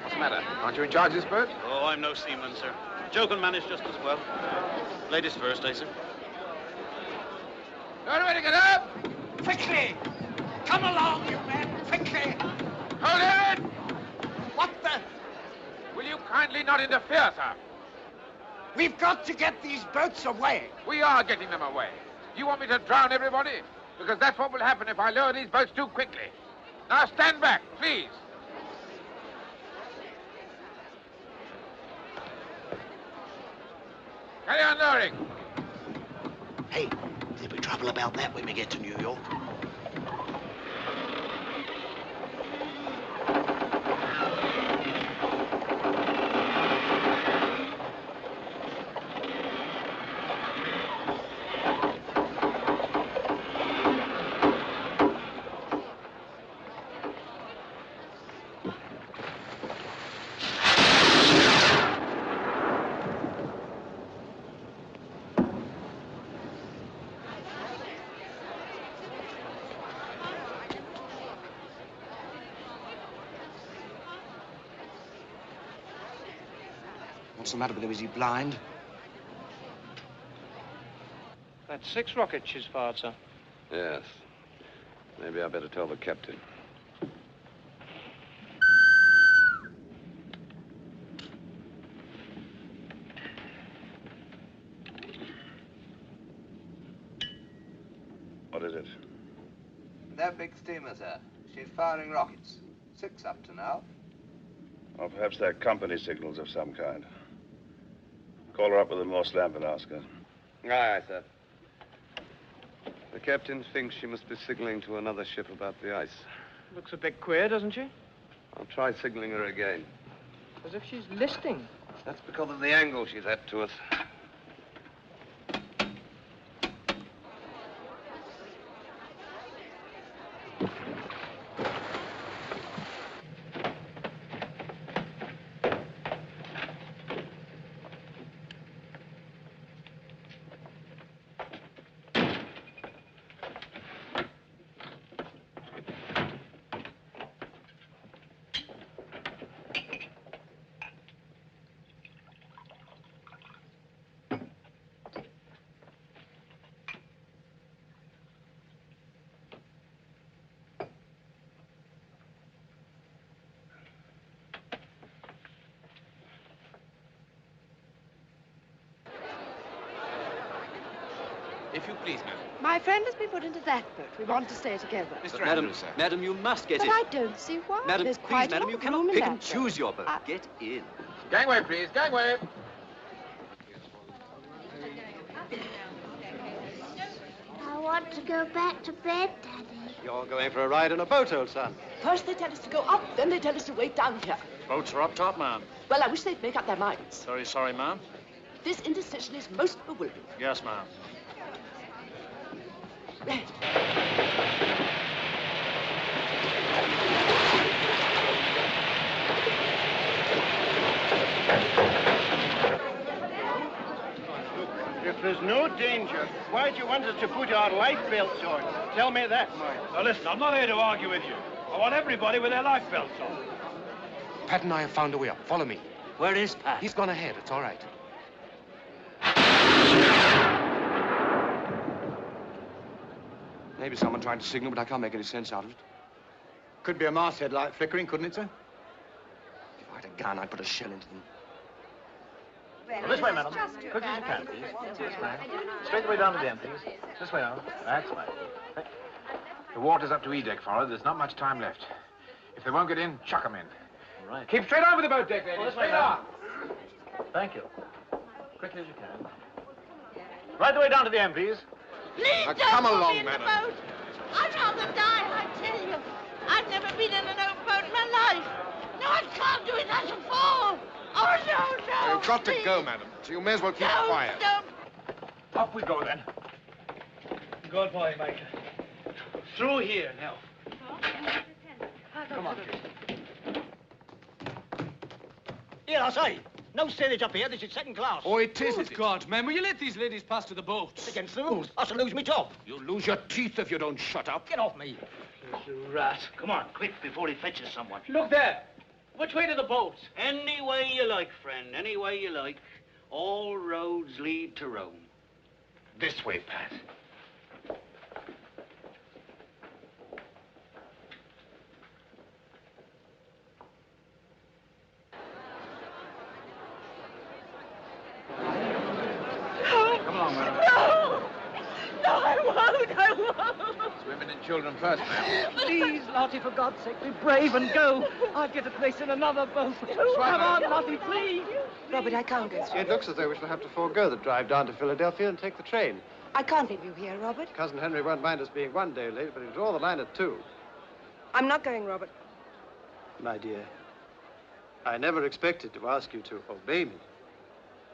What's the matter? Aren't you in charge of this boat? Oh, I'm no seaman, sir. Joe can manage just as well. Ladies first, eh, sir? You're ready to get up? Quickly! Come along, you men! Quickly! Hold it! What the? Will you kindly not interfere, sir? We've got to get these boats away. We are getting them away. Do you want me to drown everybody? Because that's what will happen if I lower these boats too quickly. Now stand back, please. Carry on lowering. Hey, there'll be trouble about that when we get to New York. What's the matter with him? Is he blind? That's 6 rockets she's fired, sir. Yes. Maybe I better tell the captain. What is it? That big steamer, sir. She's firing rockets. 6 up to now. Or perhaps they're company signals of some kind. Call her up with a Morse lamp and ask her. Aye, sir. The captain thinks she must be signaling to another ship about the ice. Looks a bit queer, doesn't she? I'll try signaling her again. As if she's listing. That's because of the angle she's at to us. If you please, madam. My friend has been put into that boat. We want to stay together. Mr. Andrews, sir. Madam, you must get But in. I don't see why. Madam, There's please, quite madam, a you lot of cannot room in pick that and choose boat. your boat. Get in. Gangway, please. Gangway. I want to go back to bed, Daddy. You're going for a ride in a boat, old son. First they tell us to go up, then they tell us to wait down here. Boats are up top, ma'am. Well, I wish they'd make up their minds. Very sorry, ma'am. This indecision is most bewildering. Yes, ma'am. If there's no danger, why'd you want us to put our life belts on? Tell me that, Mike. Now listen, I'm not here to argue with you. I want everybody with their life belts on. Pat and I have found a way up. Follow me. Where is Pat? He's gone ahead. It's all right. Maybe someone trying to signal, but I can't make any sense out of it. Could be a masthead light flickering, couldn't it, sir? If I had a gun, I'd put a shell into them. Well, this way, madam. Quick as you can, please. This way. Straight away down to the end, please. This way now. That's right. The water's up to E-deck, Farrell. There's not much time left. If they won't get in, chuck them in. All right. Keep straight on with the boat deck, ladies. This way, Straight madam. on. Thank you. Quickly as you can. Right the way down to the end, please. Please Now, don't come put along, me in madam. the boat. I'd rather die, I tell you. I've never been in an open boat in my life. No, I can't do it. I shall fall. Oh, no, no. You've got to please. go, madam. So you may as well keep Don't, quiet. don't. Up we go, then. Good boy, Mike. Through here now. Come on. Here, I say. No steerage up here. This is second class. Oh, it is. God, man, will you let these ladies pass to the boat? It's against the rules. I shall lose me top. You'll lose your teeth if you don't shut up. Get off me. You rat. Come on, quick, before he fetches someone. Look there. Which way to the boat? Any way you like, friend. Any way you like. All roads lead to Rome. This way, Pat. Come along, madam. No! No, I won't. I won't. It's women and children first, ma'am. Please, Lottie, for God's sake, be brave and go. I'll get a place in another boat. Come on, Lottie, please. Robert, I can't go through. It looks as though we shall have to forego the drive down to Philadelphia and take the train. I can't leave you here, Robert. Cousin Henry won't mind us being 1 day late, but he'll draw the line at 2. I'm not going, Robert. My dear, I never expected to ask you to obey me,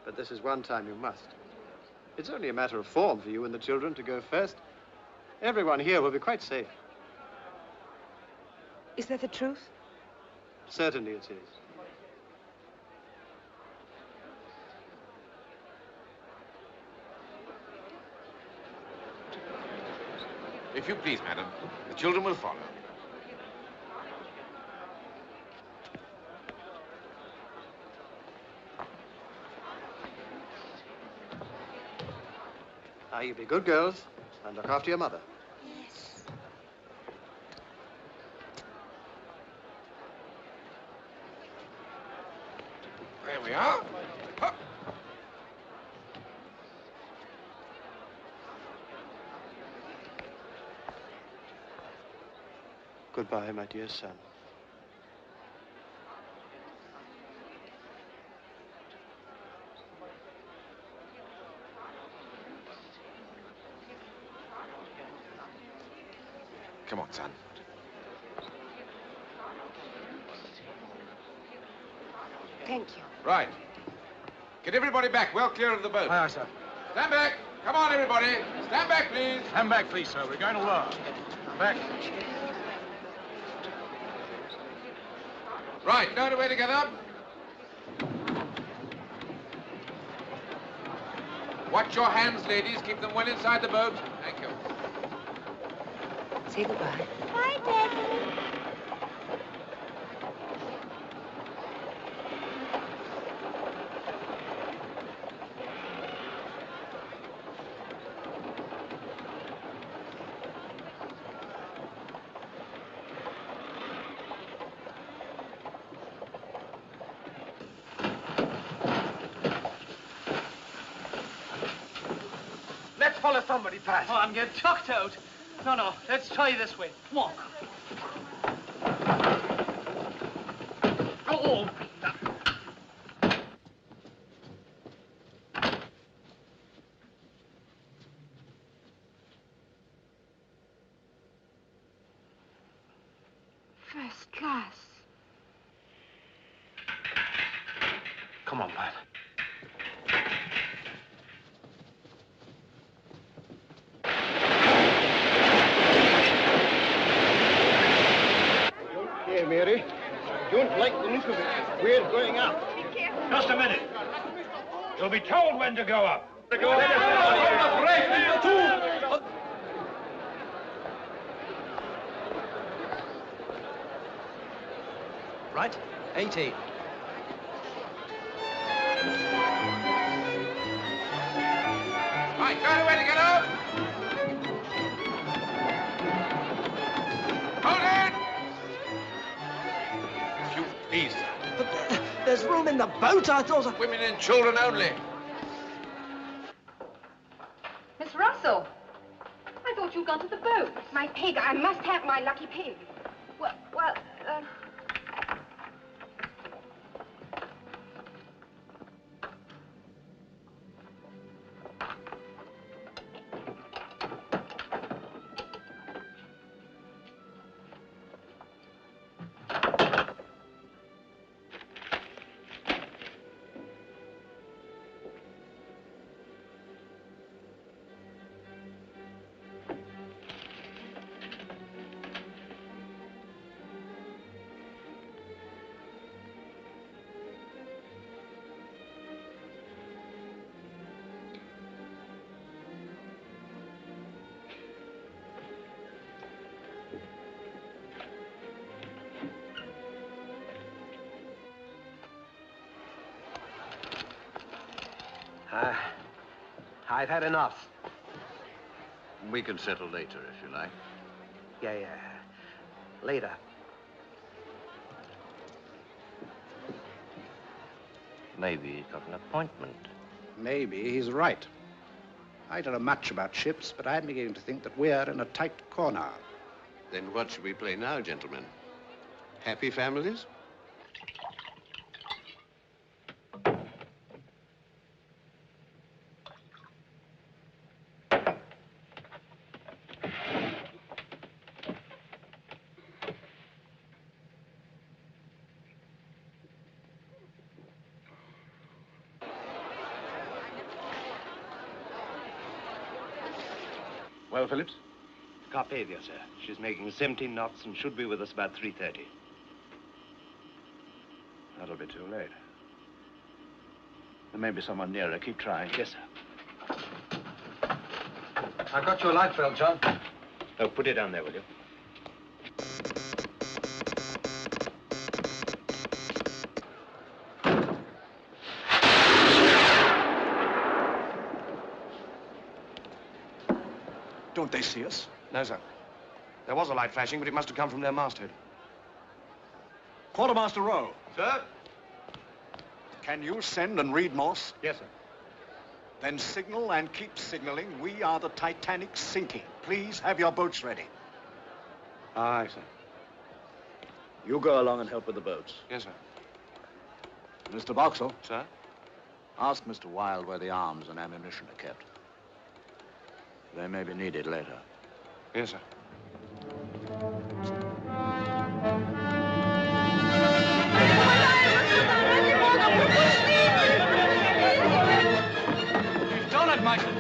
but this is one time you must. It's only a matter of form for you and the children to go first. Everyone here will be quite safe. Is that the truth? Certainly it is. If you please, madam, the children will follow. Now, you be good girls and look after your mother. Yes. There we are. Hup. Goodbye, my dear son. Come on, son. Thank you. Right. Get everybody back, well clear of the boat. Aye, aye, sir. Stand back. Come on, everybody. Stand back, please. Stand back, please, sir. We're going to lower. Back. Right, load away together. Watch your hands, ladies. Keep them well inside the boat. Thank you. Say goodbye. Bye, Daddy. follow somebody past. Oh, I'm getting chucked out. No, let's try this way. Come on. Oh, First class. come on, Pat. Here, Mary. Don't like the look of it. We're going up. Just a minute. You'll be told when to go up. Right, 18. Right, got away to get up. Hold it! If you please, sir. But there's room in the boat. I thought... Women and children only. Miss Russell, I thought you'd gone to the boat. My pig. I must have my lucky pig. Well, I've had enough. We can settle later, if you like. Yeah. Later. Maybe he's got an appointment. Maybe he's right. I don't know much about ships, but I'm beginning to think that we're in a tight corner. Then what should we play now, gentlemen? Happy families? Well, Phillips? Carpathia, sir. She's making 17 knots and should be with us about 3:30. That'll be too late. There may be someone nearer. Keep trying. Yes, sir. I've got your life belt, John. Oh, put it down there, will you? Don't they see us? No, sir. There was a light flashing, but it must have come from their masthead. Quartermaster Rowe. Sir? Can you send and read Morse? Yes, sir. Then signal and keep signaling. We are the Titanic sinking. Please have your boats ready. Aye, sir. You go along and help with the boats. Yes, sir. Mr. Boxall. Sir? Ask Mr. Wilde where the arms and ammunition are kept. They may be needed later. Yes, sir. You've done it, Michael.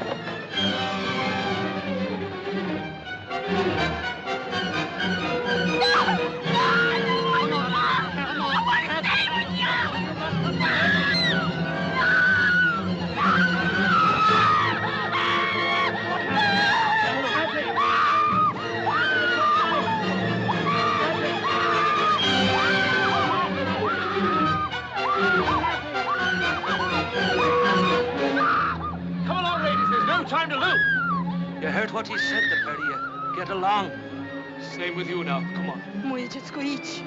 Time to loot. You heard what he said, the pair of you. Get along. Same with you now. Come on. Moje dziecko, idź.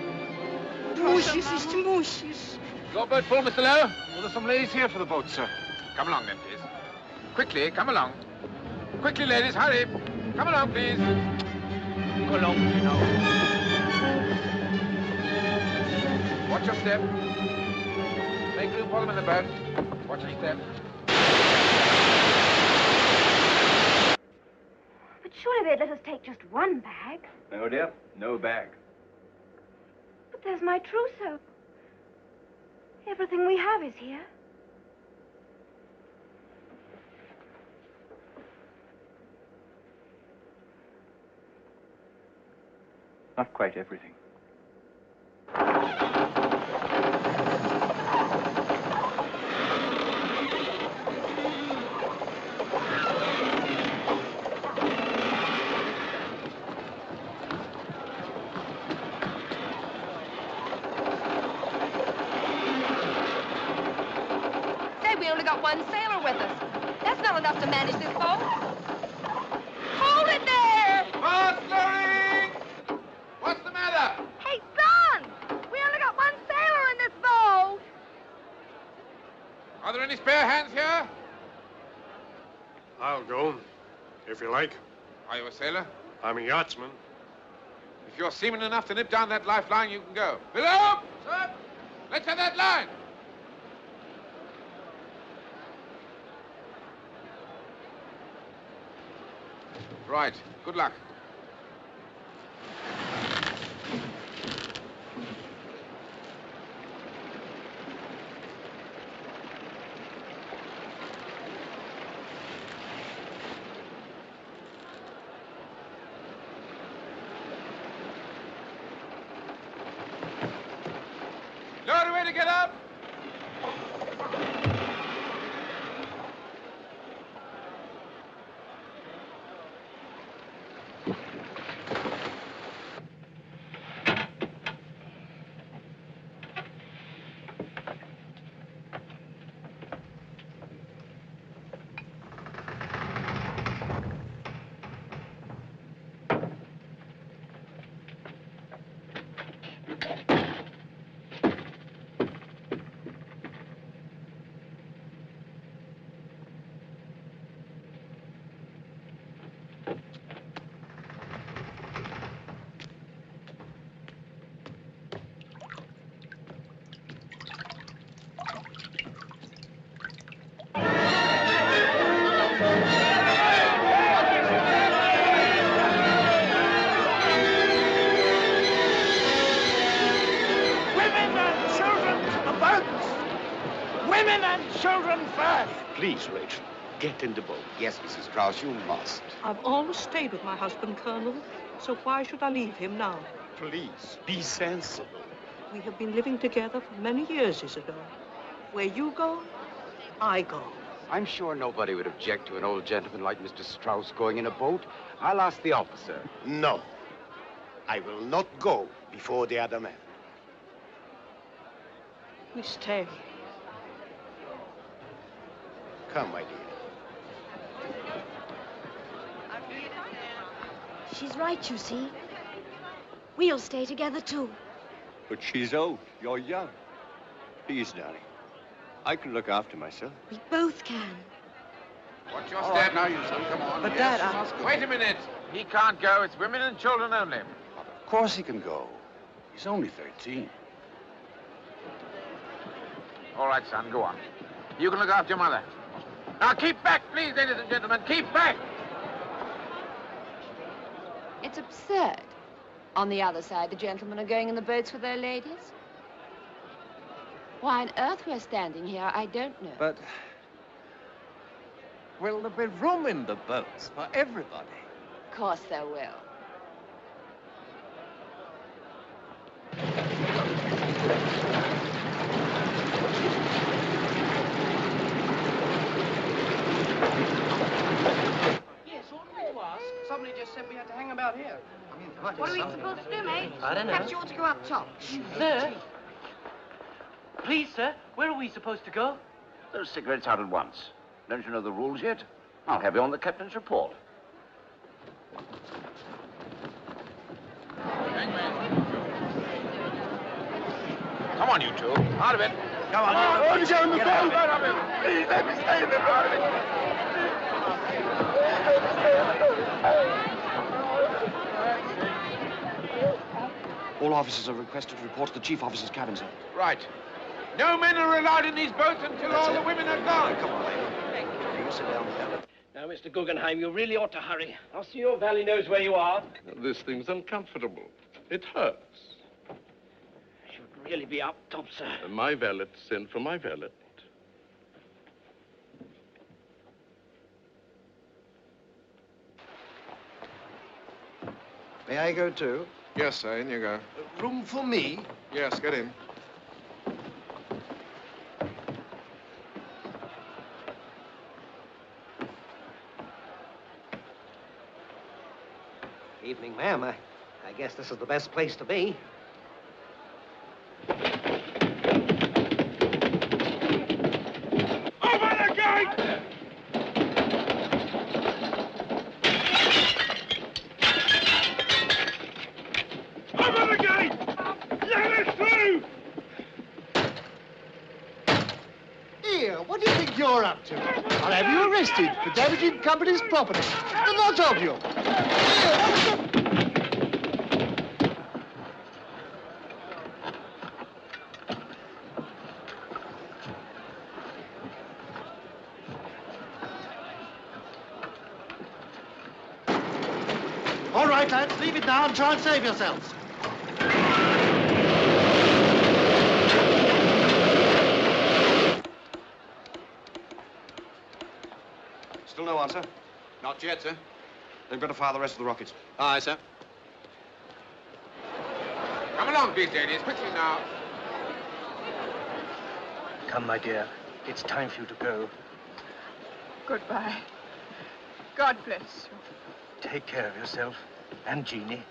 Musisz iść, musisz. Your boat full, Mr. Lowe? Well, there's some ladies here for the boat, sir. Come along then, please. Quickly, come along. Quickly, ladies, hurry. Come along, please. Go along, you know. Watch your step. Make room for them in the boat. Watch your step. But surely they'd let us take just one bag. No, dear. No bag. But there's my trousseau. Everything we have is here. Not quite everything. Say, we only got one sailor with us. That's not enough to manage this boat. Hold it there! Fast, Loring! What's the matter? Hey, son! We only got one sailor in this boat. Are there any spare hands here? I'll go, if you like. Are you a sailor? I'm a yachtsman. If you're seaman enough to nip down that lifeline, you can go. Below! Sir! Let's have that line! Right. Good luck. No way to get up! Women and children first! Please, Rachel, get in the boat. Yes, Mrs. Krause, you must. I've always stayed with my husband, Colonel, so why should I leave him now? Please, be sensible. We have been living together for many years, Isidore. Where you go, I go. I'm sure nobody would object to an old gentleman like Mr. Strauss going in a boat. I'll ask the officer. No. I will not go before the other man. We stay. Come, my dear. She's right, you see. We'll stay together, too. But she's old. You're young. Please, darling. I can look after myself. We both can. Watch your All step. right, now, you son, come on. But, Yes, Dad, you must go. Wait a minute. He can't go. It's women and children only. Of course he can go. He's only 13. All right, son, go on. You can look after your mother. Now, keep back, please, ladies and gentlemen. Keep back. It's absurd. On the other side, the gentlemen are going in the boats with their ladies. Why on earth we're standing here, I don't know. But will there be room in the boats for everybody? Of course there will. Yes, what are we to ask? Somebody just said we had to hang about here. I mean, What are we supposed to do, mate? I don't know. Perhaps you ought to go up top. Sir? Please, sir, where are we supposed to go? Those cigarettes out at once. Don't you know the rules yet? I'll have you on the captain's report. Come on, you two. Out of it. Come on. Let me get in the Get boat. out of it. Please let me stay in the boat. All officers are requested to report to the chief officer's cabin, sir. Right. No men are allowed in these boats until all the women are gone. Come on, lady. You sit down there. Now, Mr. Guggenheim, you really ought to hurry. I'll see your valet knows where you are. This thing's uncomfortable. It hurts. Should really be up top, sir. My valet sent for my valet. May I go too? Yes, sir, in you go. Room for me? Yes, get in. Evening, ma'am. I guess this is the best place to be. Open the gate! Open the gate! Let us through! Here, what do you think you're up to? I'll have you arrested for damaging company's property. The lot of you. All right, lads, leave it now and try and save yourselves. Still no answer? Not yet, sir. They've got to fire the rest of the rockets. Aye, sir. Come along, please, ladies. Quickly now. Come, my dear. It's time for you to go. Goodbye. God bless you. Take care of yourself and Jeannie.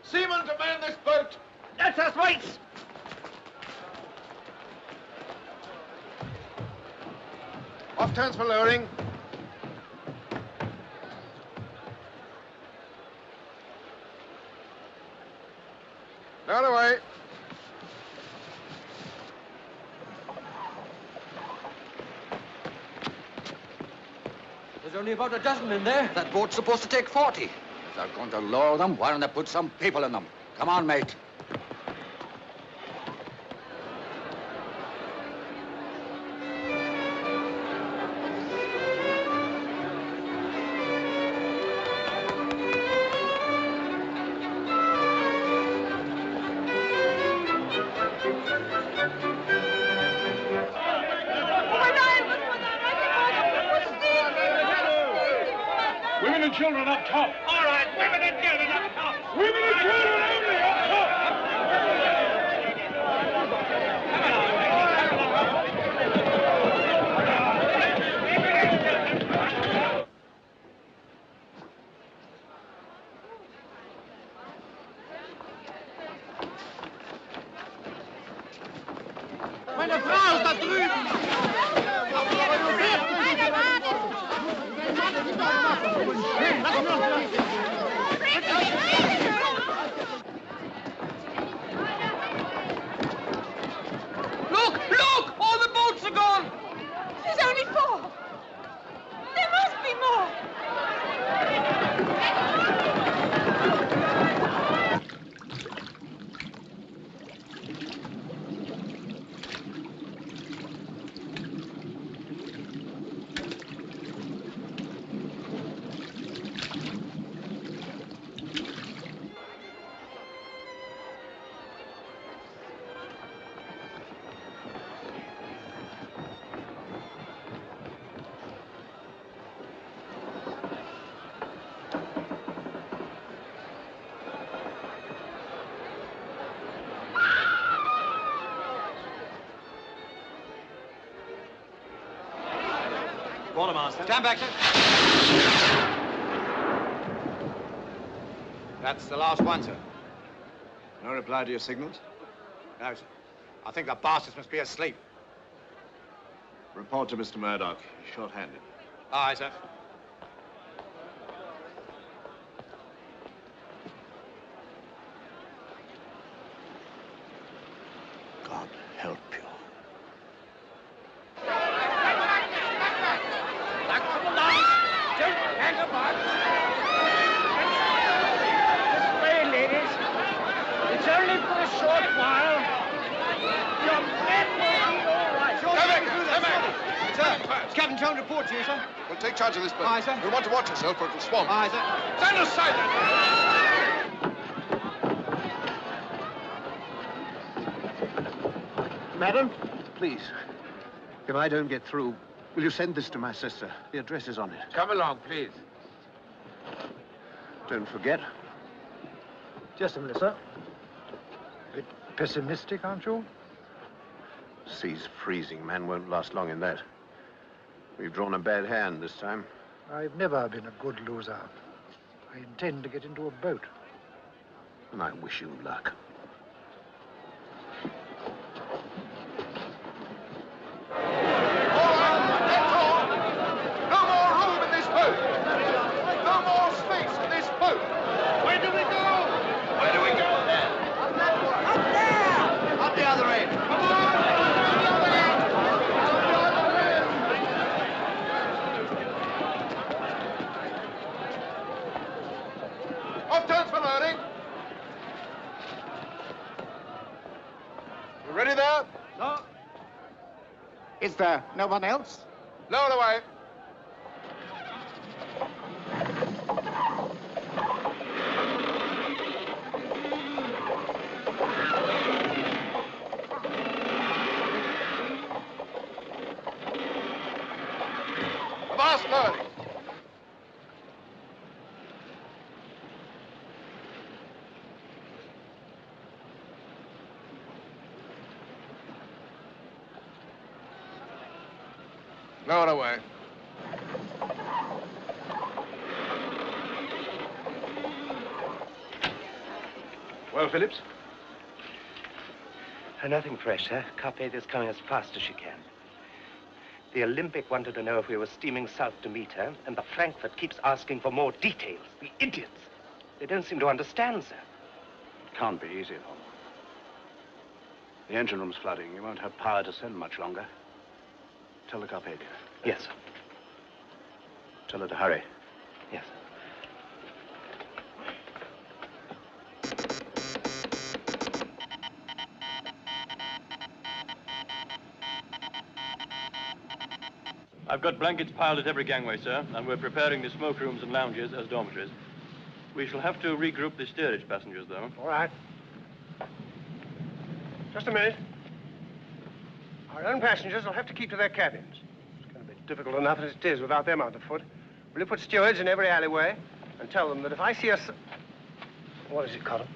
Seaman to man this boat! That's us, mates! Off turns for lowering. Lower away. There's only about a dozen in there. That boat's supposed to take 40. If they're going to lower them, why don't they put some people in them? Come on, mate. Women and children up top. All right, women and children up top. Women and children only up top. Meine Frau ist da drüben! Look! Look! All the boats are gone! There's only 4. There must be more. Quartermaster. Stand back, sir. That's the last one, sir. No reply to your signals? No, sir. I think the bastards must be asleep. Report to Mr. Murdoch. Short-handed. Aye, sir. God help you. Come along. Don't hang about. This way, ladies. It's only for a short while. Your men will be all right. Sir, Captain Town report to you, sir. We'll take charge of this boat. Aye, sir. You'll want to watch yourself, or it'll swamp. Aye, sir. Stand aside, Madam, please, if I don't get through, will you send this to my sister? The address is on it. Come along, please. Don't forget. Just a minute, sir. A bit pessimistic, aren't you? Sea's freezing. Man won't last long in that. We've drawn a bad hand this time. I've never been a good loser. I intend to get into a boat. And I wish you luck. No more room in this boat! No more space in this boat! Where do we go? Where do we go? Up there! Up the other end. Come on! Off turns for loading. You ready there? No. Is there no one else? Lower away. Avast loading. Lower away. Well, Phillips? Nothing fresh, sir. Carpathia's coming as fast as she can. The Olympic wanted to know if we were steaming south to meet her, and the Frankfurt keeps asking for more details. The idiots. They don't seem to understand, sir. It can't be easy, though. The engine room's flooding. You won't have power to send much longer. Tell the Carpathia. Yes, sir. Tell her to hurry. Yes, sir. I've got blankets piled at every gangway, sir, and we're preparing the smoke rooms and lounges as dormitories. We shall have to regroup the steerage passengers, though. All right. Just a minute. Our own passengers will have to keep to their cabins. It's going to be difficult enough as it is without them underfoot. Will you put stewards in every alleyway and tell them that if I see a... What is it, Cotton?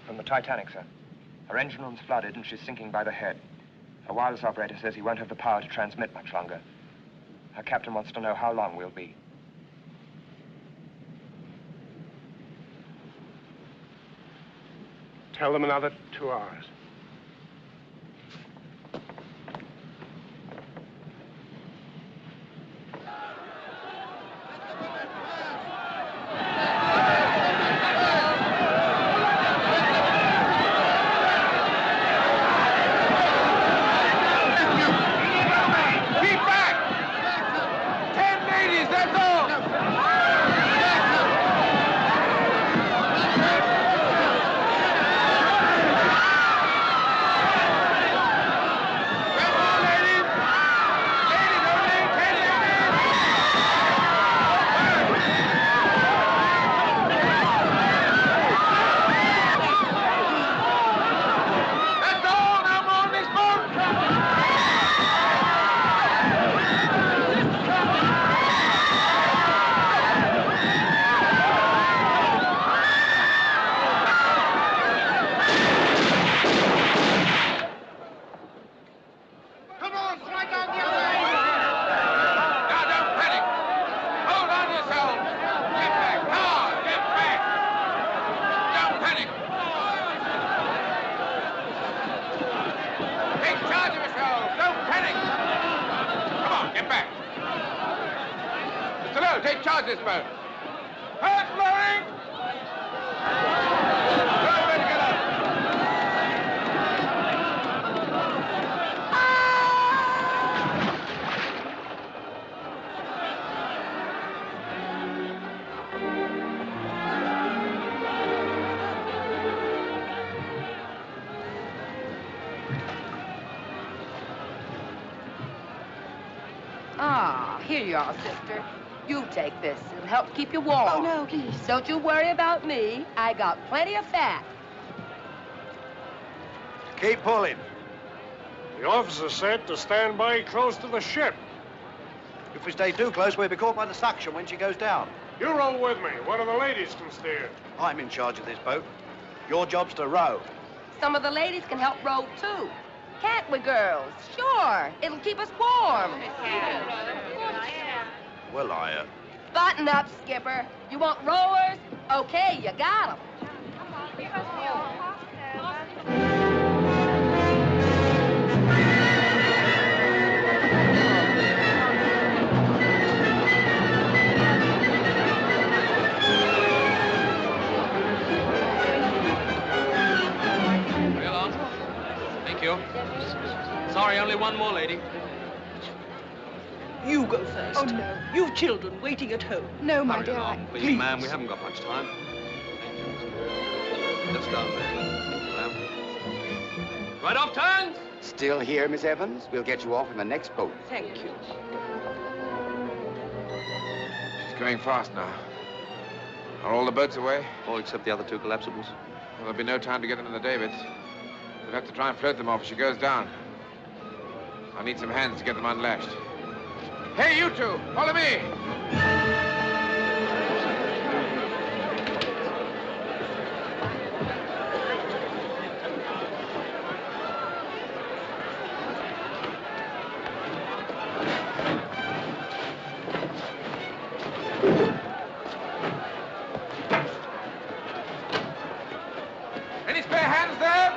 From the Titanic, sir. Her engine room's flooded and she's sinking by the head. Her wireless operator says he won't have the power to transmit much longer. Her captain wants to know how long we'll be. Tell them another 2 hours. take charge of this boat. Hard blowing! Everybody get up. Ah, here you are, sister. You take this. It'll help keep you warm. Oh, no, please. Don't you worry about me. I got plenty of fat. Keep pulling. The officer said to stand by close to the ship. If we stay too close, we'll be caught by the suction when she goes down. You row with me. One of the ladies can steer. I'm in charge of this boat. Your job's to row. Some of the ladies can help row, too. Can't we, girls? Sure. It'll keep us warm. Well, Button up, Skipper. You want rowers? Okay, you got 'em. Well on. Thank you. Sorry, only one more lady. You go first. Oh, no. You've children waiting at home. No, my Hurry dear. along, please, ma'am. We haven't got much time. Just down there. Ma'am. Right off turns. Still here, Miss Evans? We'll get you off in the next boat. Thank you. She's going fast now. Are all the boats away? All except the other two collapsibles. Well, there'll be no time to get them in the davits. We'll have to try and float them off as she goes down. I'll need some hands to get them unlashed. Hey, you two, follow me. Any spare hands there?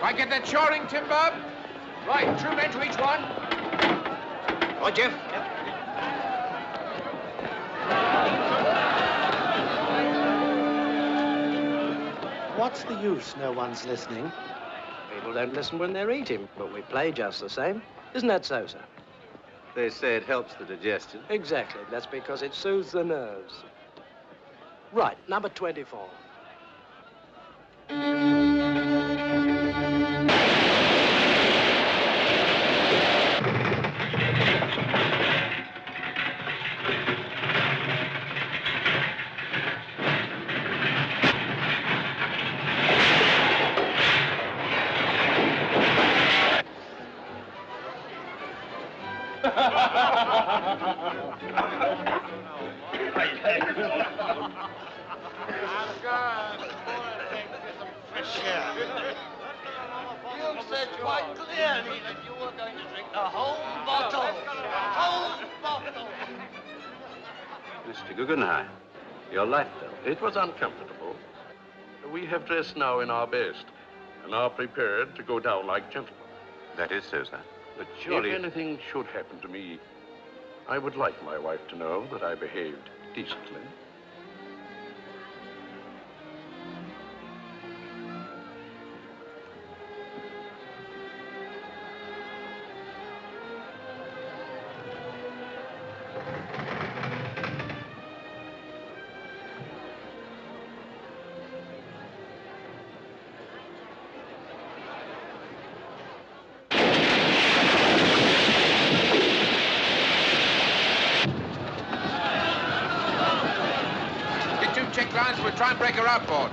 Do I get that shoring, Tim Bob? Right, 2 men to each one. Right, Jeff. What's the use? No one's listening. People don't listen when they're eating, but we play just the same. Isn't that so, sir? They say it helps the digestion. Exactly. That's because it soothes the nerves. Right, number 24. You said quite clearly that you were going to drink the whole bottle. Whole bottle. Mr. Guggenheim, your light bill. It was uncomfortable. We have dressed now in our best and are prepared to go down like gentlemen. That is so, sir. But surely- if anything should happen to me, I would like my wife to know that I behaved decently. Get 2 check lines and we'll try and break her outboard.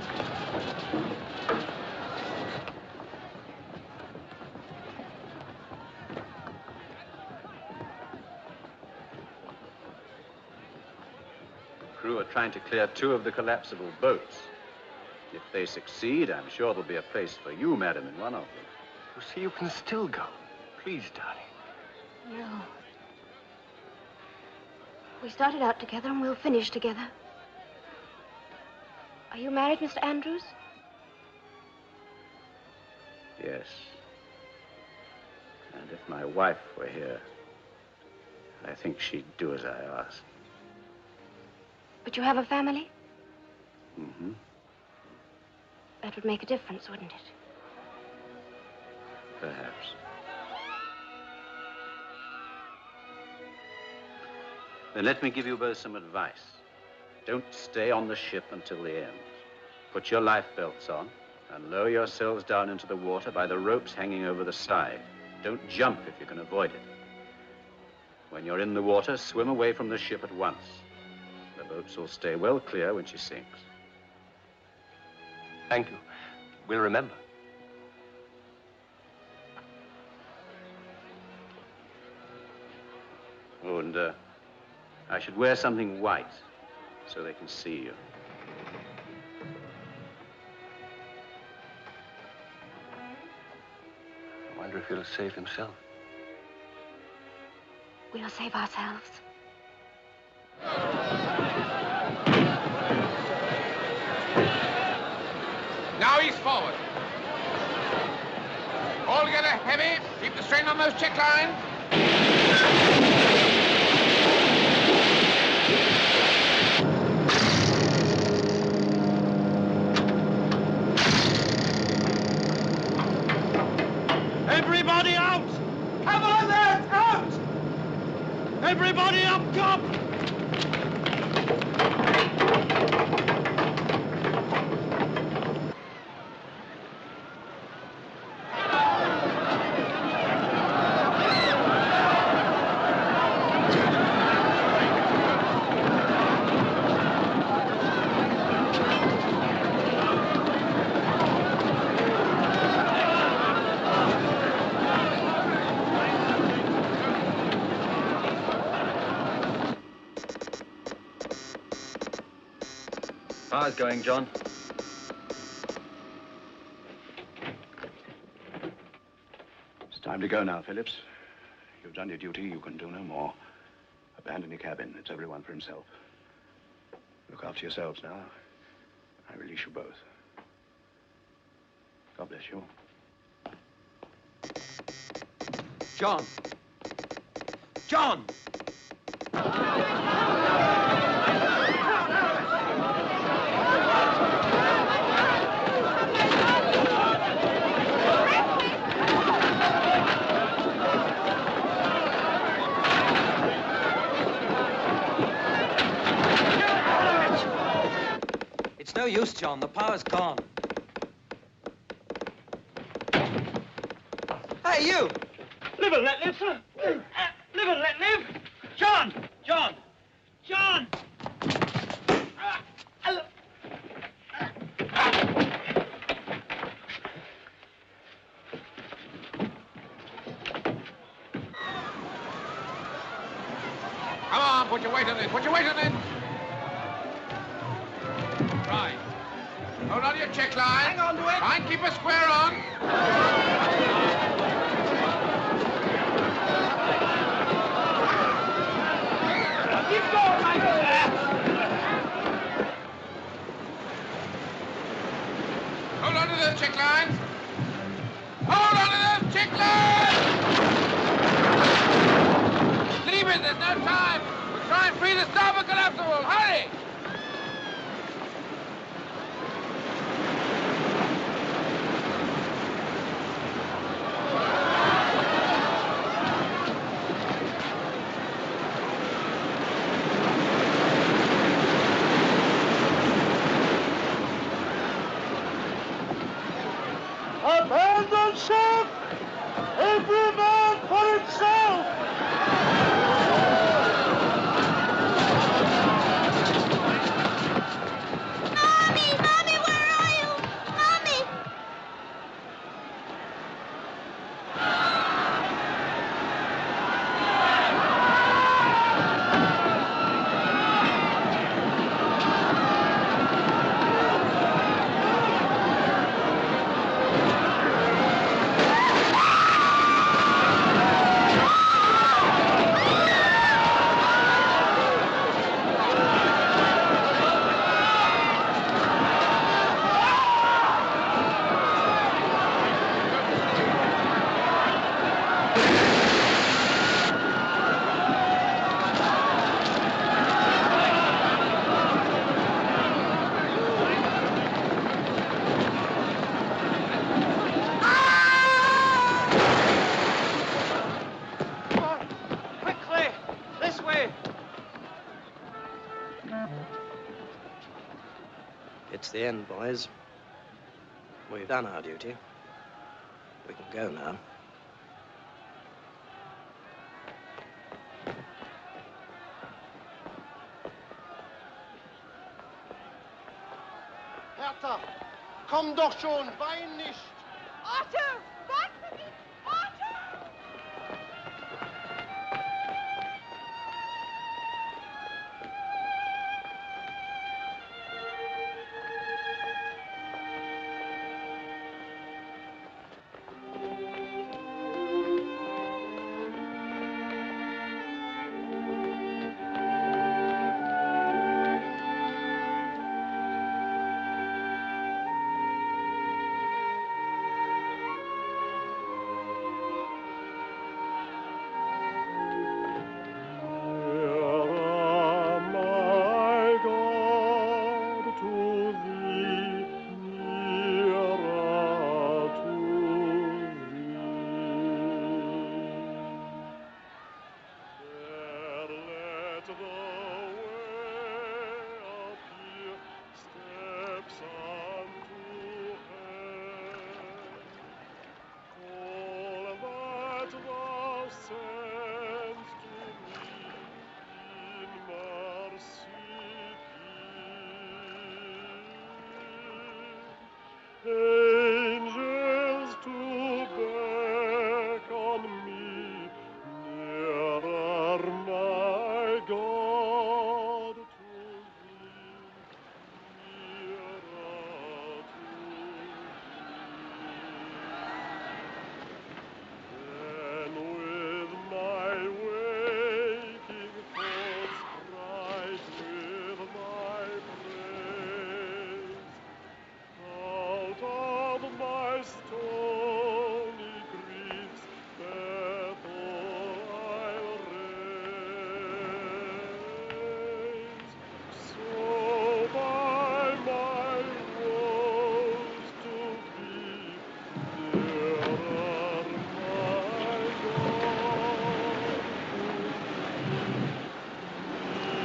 Crew are trying to clear 2 of the collapsible boats. If they succeed, I'm sure there'll be a place for you, madam, in one of them. You see, you can still go. Please, darling. No. We started out together and we'll finish together. Are you married, Mr. Andrews? Yes. And if my wife were here, I think she'd do as I asked. But you have a family? Mm-hmm. That would make a difference, wouldn't it? Perhaps. Then let me give you both some advice. Don't stay on the ship until the end. Put your life belts on and lower yourselves down into the water by the ropes hanging over the side. Don't jump if you can avoid it. When you're in the water, swim away from the ship at once. The boats will stay well clear when she sinks. Thank you. We'll remember. Oh, and I should wear something white so they can see you. I wonder if he'll save himself. We'll save ourselves. Now he's forward. All together, heavy. Keep the strain on those check lines. Everybody out! Come on, lads, out! Everybody up top! How's it going, John? It's time to go now, Phillips. You've done your duty. You can do no more. Abandon your cabin. It's everyone for himself. Look after yourselves now. I release you both. God bless you. John! John! It's no use, John. The power's gone. Hey, you! Live and let live, sir. Live and let live. John! John! John! Come on, put your weight on it. Put your weight on it. Right. Hold on to your check line. Hang on to it. Try and keep a square on. Keep going, Michael. Hold on to those check lines. Hold on to those check lines! Leave it, there's no time. We'll try and free the starboard collapsible. Hurry! Abandon ship! Every man for himself! Mommy! Mommy, where are you? Mommy! It's the end, boys. We've done our duty. We can go now. Hertha, komm doch schon, wein nicht. Otto, warte mich! Otto! Angels to beckon me nearer, my God, to thee, nearer to thee. Then with my waking thoughts bright with my praise, out of my stony griefs, Bethel I'll raise. So by my woes to be nearer, my God, to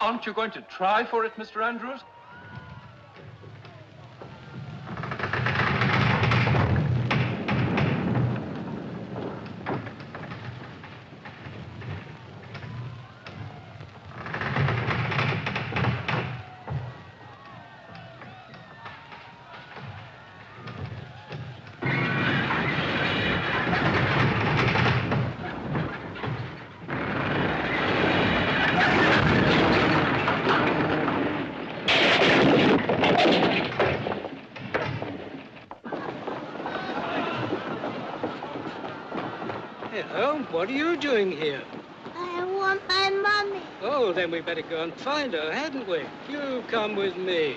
Aren't you going to try for it, Mr. Andrews? Hello, what are you doing here? I want my mommy. Oh, then we better go and find her, hadn't we? You come with me.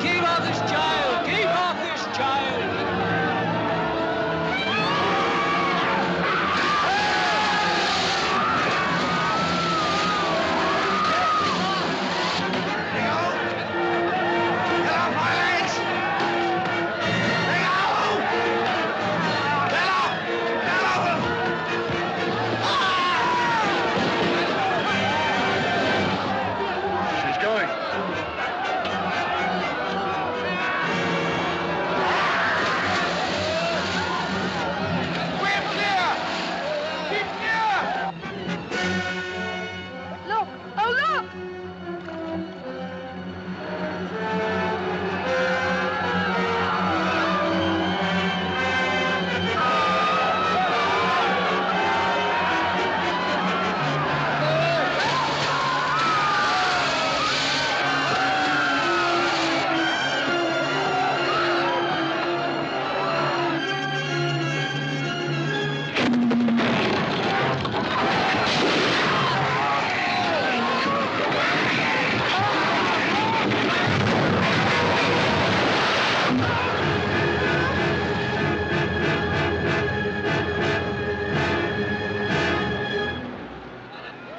Keep off this child! Keep off this child! She's going. Look! Oh, look!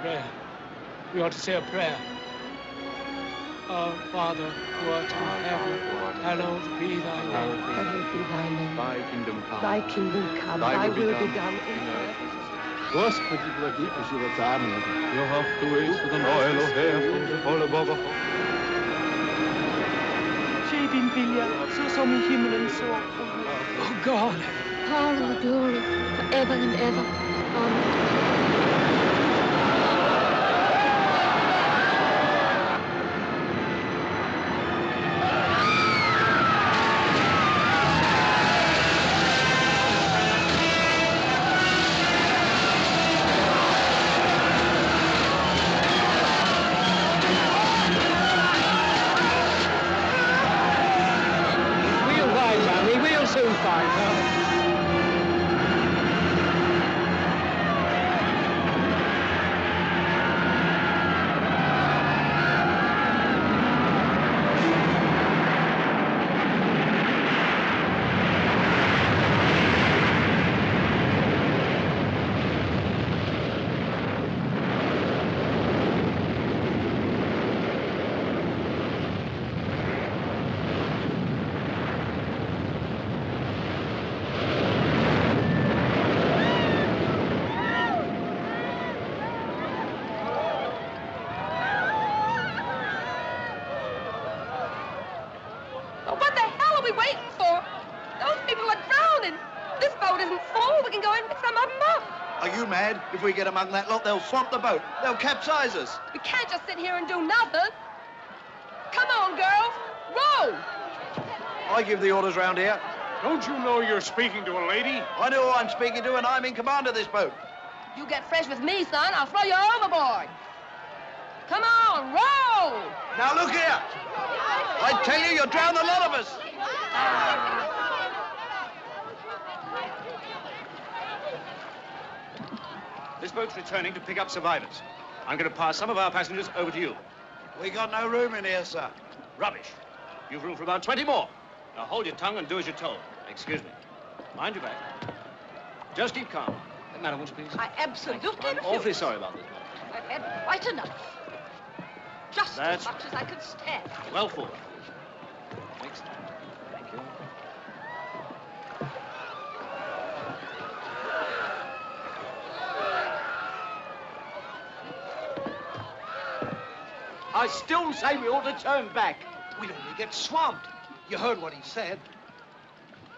Prayer. We ought to say a prayer. Our Father, who art in heaven, hallowed be thy name. Hallowed be thy name. Thy kingdom come. Thy kingdom come. Thy will be done in earth. Господи, благи живота You have to wait for the oil of hair from the Holy Baba. Tjej din vilja, så som i himlen så på jorden. Oh God. Power and the glory, forever and ever. Amen. We'll find Mammy. We'll soon find her. What the hell are we waiting for? Those people are drowning. This boat isn't full. We can go and pick some of them up. Are you mad? If we get among that lot, they'll swamp the boat. They'll capsize us. We can't just sit here and do nothing. Come on, girls. Row. I give the orders round here. Don't you know you're speaking to a lady? I know who I'm speaking to, and I'm in command of this boat. You get fresh with me, son. I'll throw you overboard. Come on, row. Now look here. I tell you, you'll drown the lot of us. This boat's returning to pick up survivors. I'm going to pass some of our passengers over to you. We got no room in here, sir. Rubbish. You've room for about 20 more. Now hold your tongue and do as you're told. Excuse me. Mind your back. Just keep calm. Madam, won't you please? I absolutely I'm refuse. awfully sorry about this, madam. I've had quite enough. Just That's as much as I can stand. well forward. Next. Thank you. I still say we ought to turn back. We'd only get swamped. You heard what he said.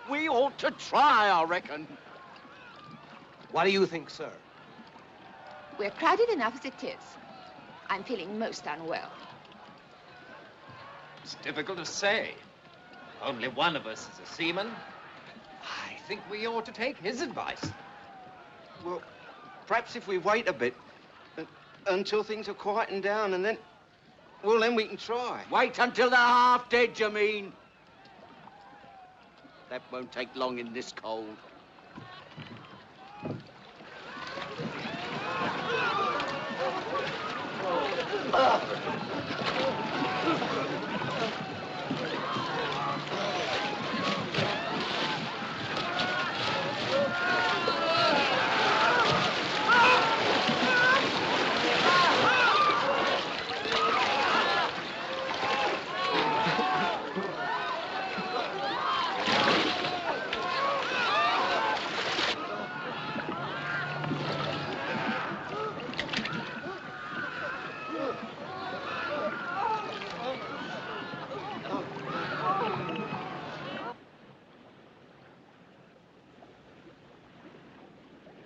We ought to try, I reckon. What do you think, sir? We're crowded enough as it is. I'm feeling most unwell. It's difficult to say. Only one of us is a seaman. I think we ought to take his advice. Well, perhaps if we wait a bit until things are quieting down and then... Well, then we can try. Wait until they're half dead, you mean? That won't take long in this cold.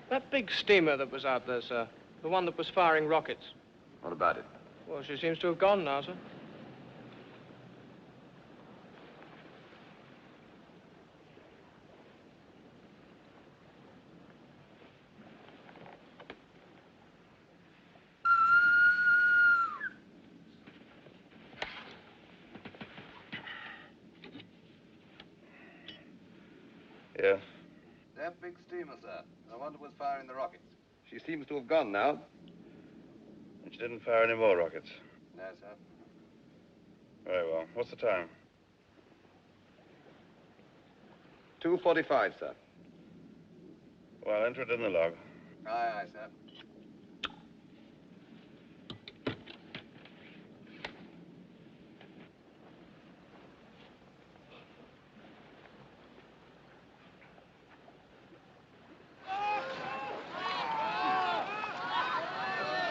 That big steamer that was out there, sir. The one that was firing rockets. What about it? Well, she seems to have gone now, sir. Yeah. That big steamer, sir. The one that was firing the rockets. She seems to have gone now. And she didn't fire any more rockets. No, sir. Very well. What's the time? 2:45, sir. Well, enter it in the log. Aye, aye, sir.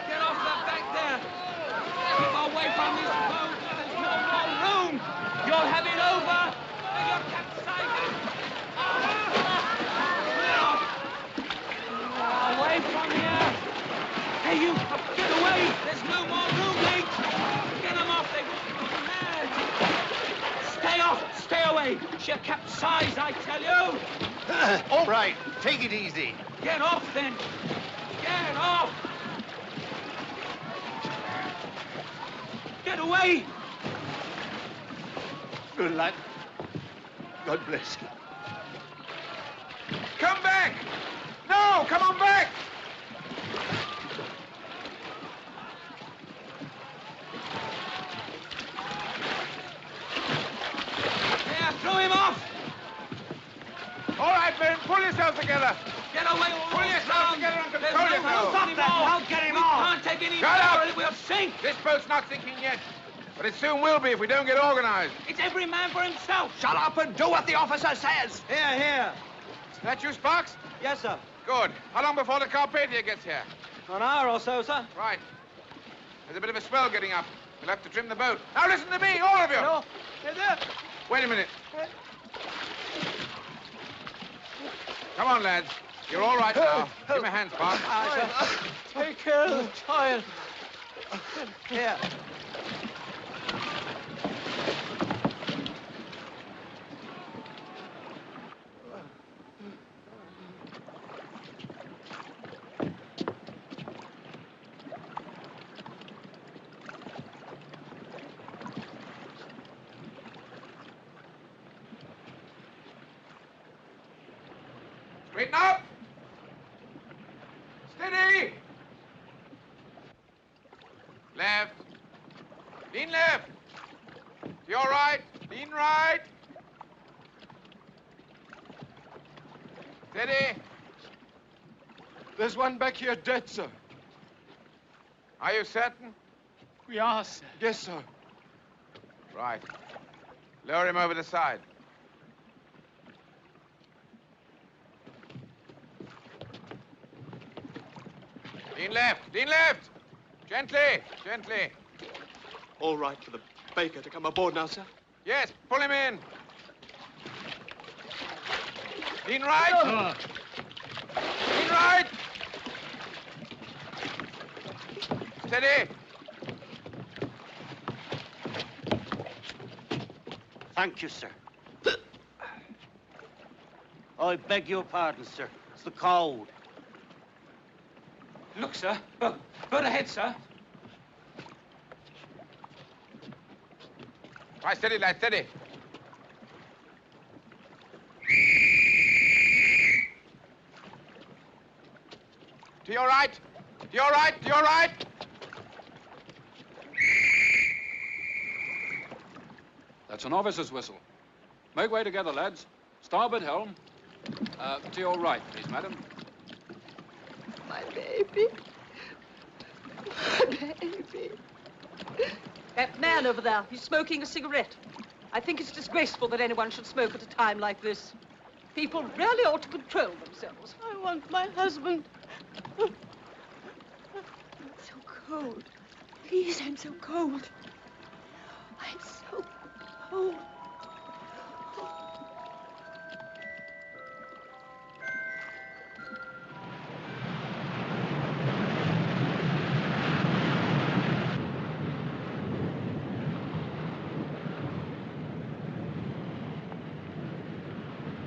Get off that bank there! Keep away from this boat! There's no more room! You'll have it over! And you're capsizing! Away from here! Hey, you! Get away! There's no more room, mate! Get them off! They won't go mad! Stay off! Stay away! She'll capsize, I tell you! All right. Take it easy. Get off, then! Get off! Get away! Good luck. God bless you. Come back! No! Come on back! There, throw him off! All right, men, pull yourselves together. Get away! Pull yourselves together and There's control no yourselves. room anymore. Now get him We off. can't take any Shut more up. or it will sink. This boat's not sinking yet, but it soon will be if we don't get organized. It's every man for himself. Shut up and do what the officer says. Here, here. That you, Sparks? Yes, sir. Good. How long before the Carpathia gets here? An hour or so, sir. Right. There's a bit of a swell getting up. We'll have to trim the boat. Now listen to me, all of you. No. Wait a minute. Come on, lads. You're all right now. Give me a hand, Sparks. Take care of the child. Here. Straighten up. Steady. Left. Lean left. To your right. Lean right. Steady. There's one back here dead, sir. Are you certain? We are, sir. Yes, sir. Right. Lower him over the side. Lean left. Lean left. Gently. Gently. All right for the baker to come aboard now, sir? Yes, pull him in. Lean right. Lean right. Steady. Thank you, sir. I beg your pardon, sir. It's the cold. Look, sir. Look. Bird ahead, sir. Right, steady, lad, steady. To your right. To your right. To your right. That's an officer's whistle. Make way together, lads. Starboard helm. To your right, please, madam. My baby. My baby. That man over there, he's smoking a cigarette. I think it's disgraceful that anyone should smoke at a time like this. People really ought to control themselves. I want my husband. I'm so cold. Please, I'm so cold. I'm so cold.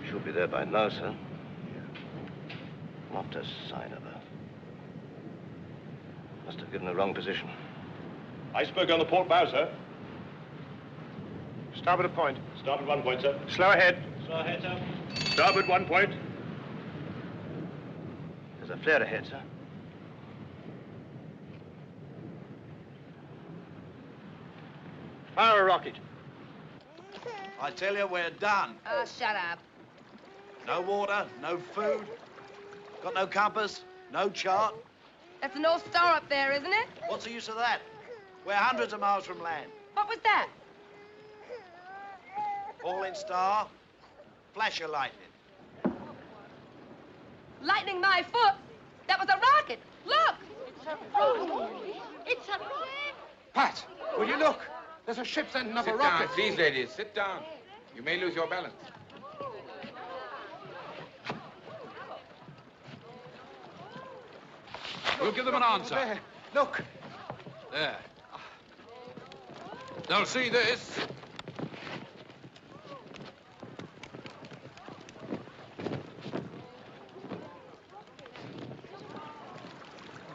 She'll be there by now, sir. Not a sign of her. Must have given the wrong position. Iceberg on the port bow, sir. Starboard a point. Starboard 1 point, sir. Slow ahead. Slow ahead, sir. Starboard 1 point. There's a flare ahead, sir. Fire a rocket. I tell you, we're done. Oh, shut up. No water, no food. Got no compass, no chart. That's the North Star up there, isn't it? What's the use of that? We're hundreds of miles from land. What was that? Falling star, flash of lightning. Lightning my foot. That was a rocket. Look. It's a rocket. It's a rocket. Pat, will you look? There's a ship sending up a Sit rocket. down, please, ladies. Sit down. You may lose your balance. We'll give them an answer. There, look. There. They'll see this.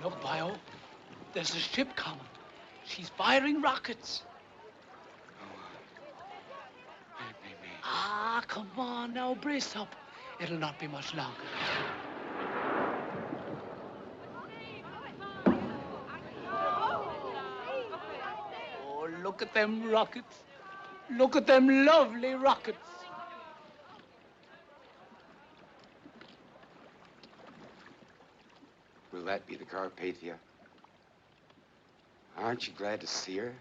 Look, Bio. There's a ship coming. She's firing rockets. Ah, come on now, brace up. It'll not be much longer. Oh, look at them rockets. Look at them lovely rockets. Will that be the Carpathia? Aren't you glad to see her?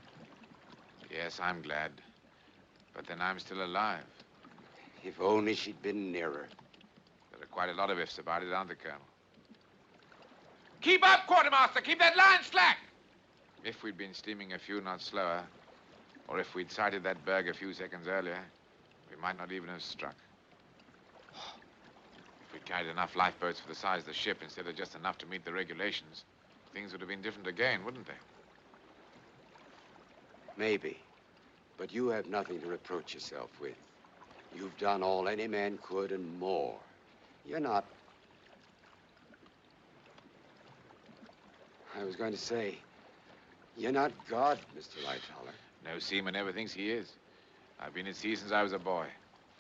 Yes, I'm glad. But then I'm still alive. If only she'd been nearer. There are quite a lot of ifs about it, aren't there, Colonel? Keep up, Quartermaster! Keep that line slack! If we'd been steaming a few knots slower, or if we'd sighted that berg a few seconds earlier, we might not even have struck. If we'd carried enough lifeboats for the size of the ship instead of just enough to meet the regulations, things would have been different again, wouldn't they? Maybe. But you have nothing to reproach yourself with. You've done all any man could and more. You're not... I was going to say, you're not God, Mr. Lightoller. No seaman ever thinks he is. I've been at sea since I was a boy.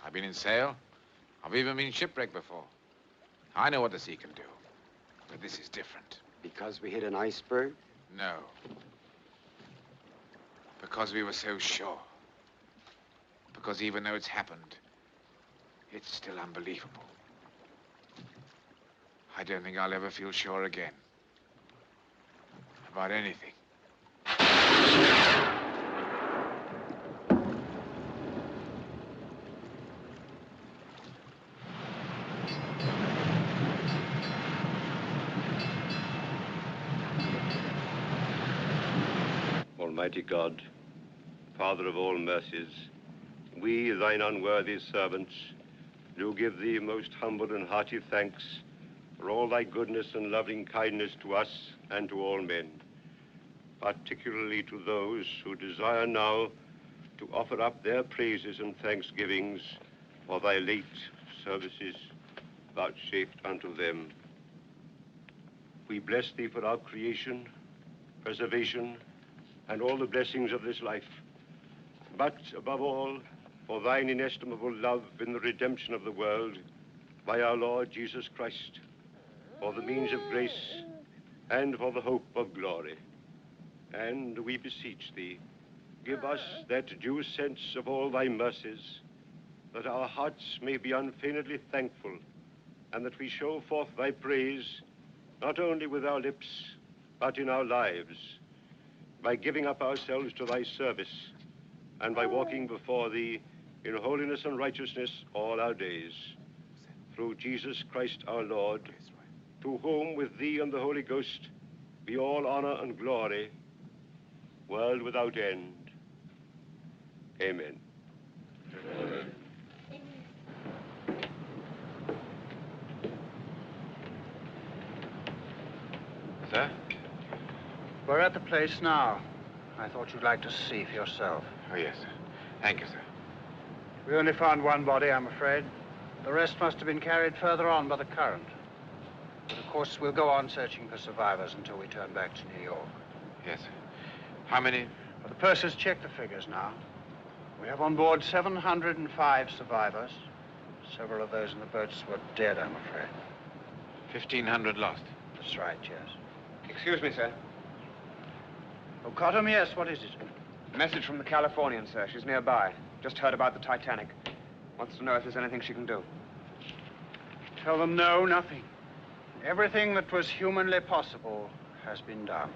I've been in sail. I've even been shipwrecked before. I know what the sea can do. But this is different. Because we hit an iceberg? No. Because we were so sure. Because even though it's happened, it's still unbelievable. I don't think I'll ever feel sure again. About anything. Almighty God, Father of all mercies, we, thine unworthy servants, do give thee most humble and hearty thanks for all thy goodness and loving kindness to us and to all men, particularly to those who desire now to offer up their praises and thanksgivings for thy late services vouchsafed unto them. We bless thee for our creation, preservation, and all the blessings of this life, but above all, for thine inestimable love in the redemption of the world by our Lord Jesus Christ, for the means of grace and for the hope of glory. And we beseech thee, give us that due sense of all thy mercies, that our hearts may be unfeignedly thankful, and that we show forth thy praise, not only with our lips, but in our lives, by giving up ourselves to thy service, and by walking before thee in holiness and righteousness all our days. Through Jesus Christ our Lord, to whom with thee and the Holy Ghost be all honor and glory, world without end. Amen. Amen. Sir? We're at the place now. I thought you'd like to see for yourself. Oh, yes, sir. Thank you, sir. We only found one body, I'm afraid. The rest must have been carried further on by the current. But, of course, we'll go on searching for survivors until we turn back to New York. Yes, sir. How many? Well, the purser's checked the figures now. We have on board 705 survivors. Several of those in the boats were dead, I'm afraid. 1,500 lost. That's right, yes. Excuse me, sir. Oh, Cottam, yes, what is it? A message from the Californian, sir. She's nearby. Just heard about the Titanic. Wants to know if there's anything she can do. Tell them no, nothing. Everything that was humanly possible has been done.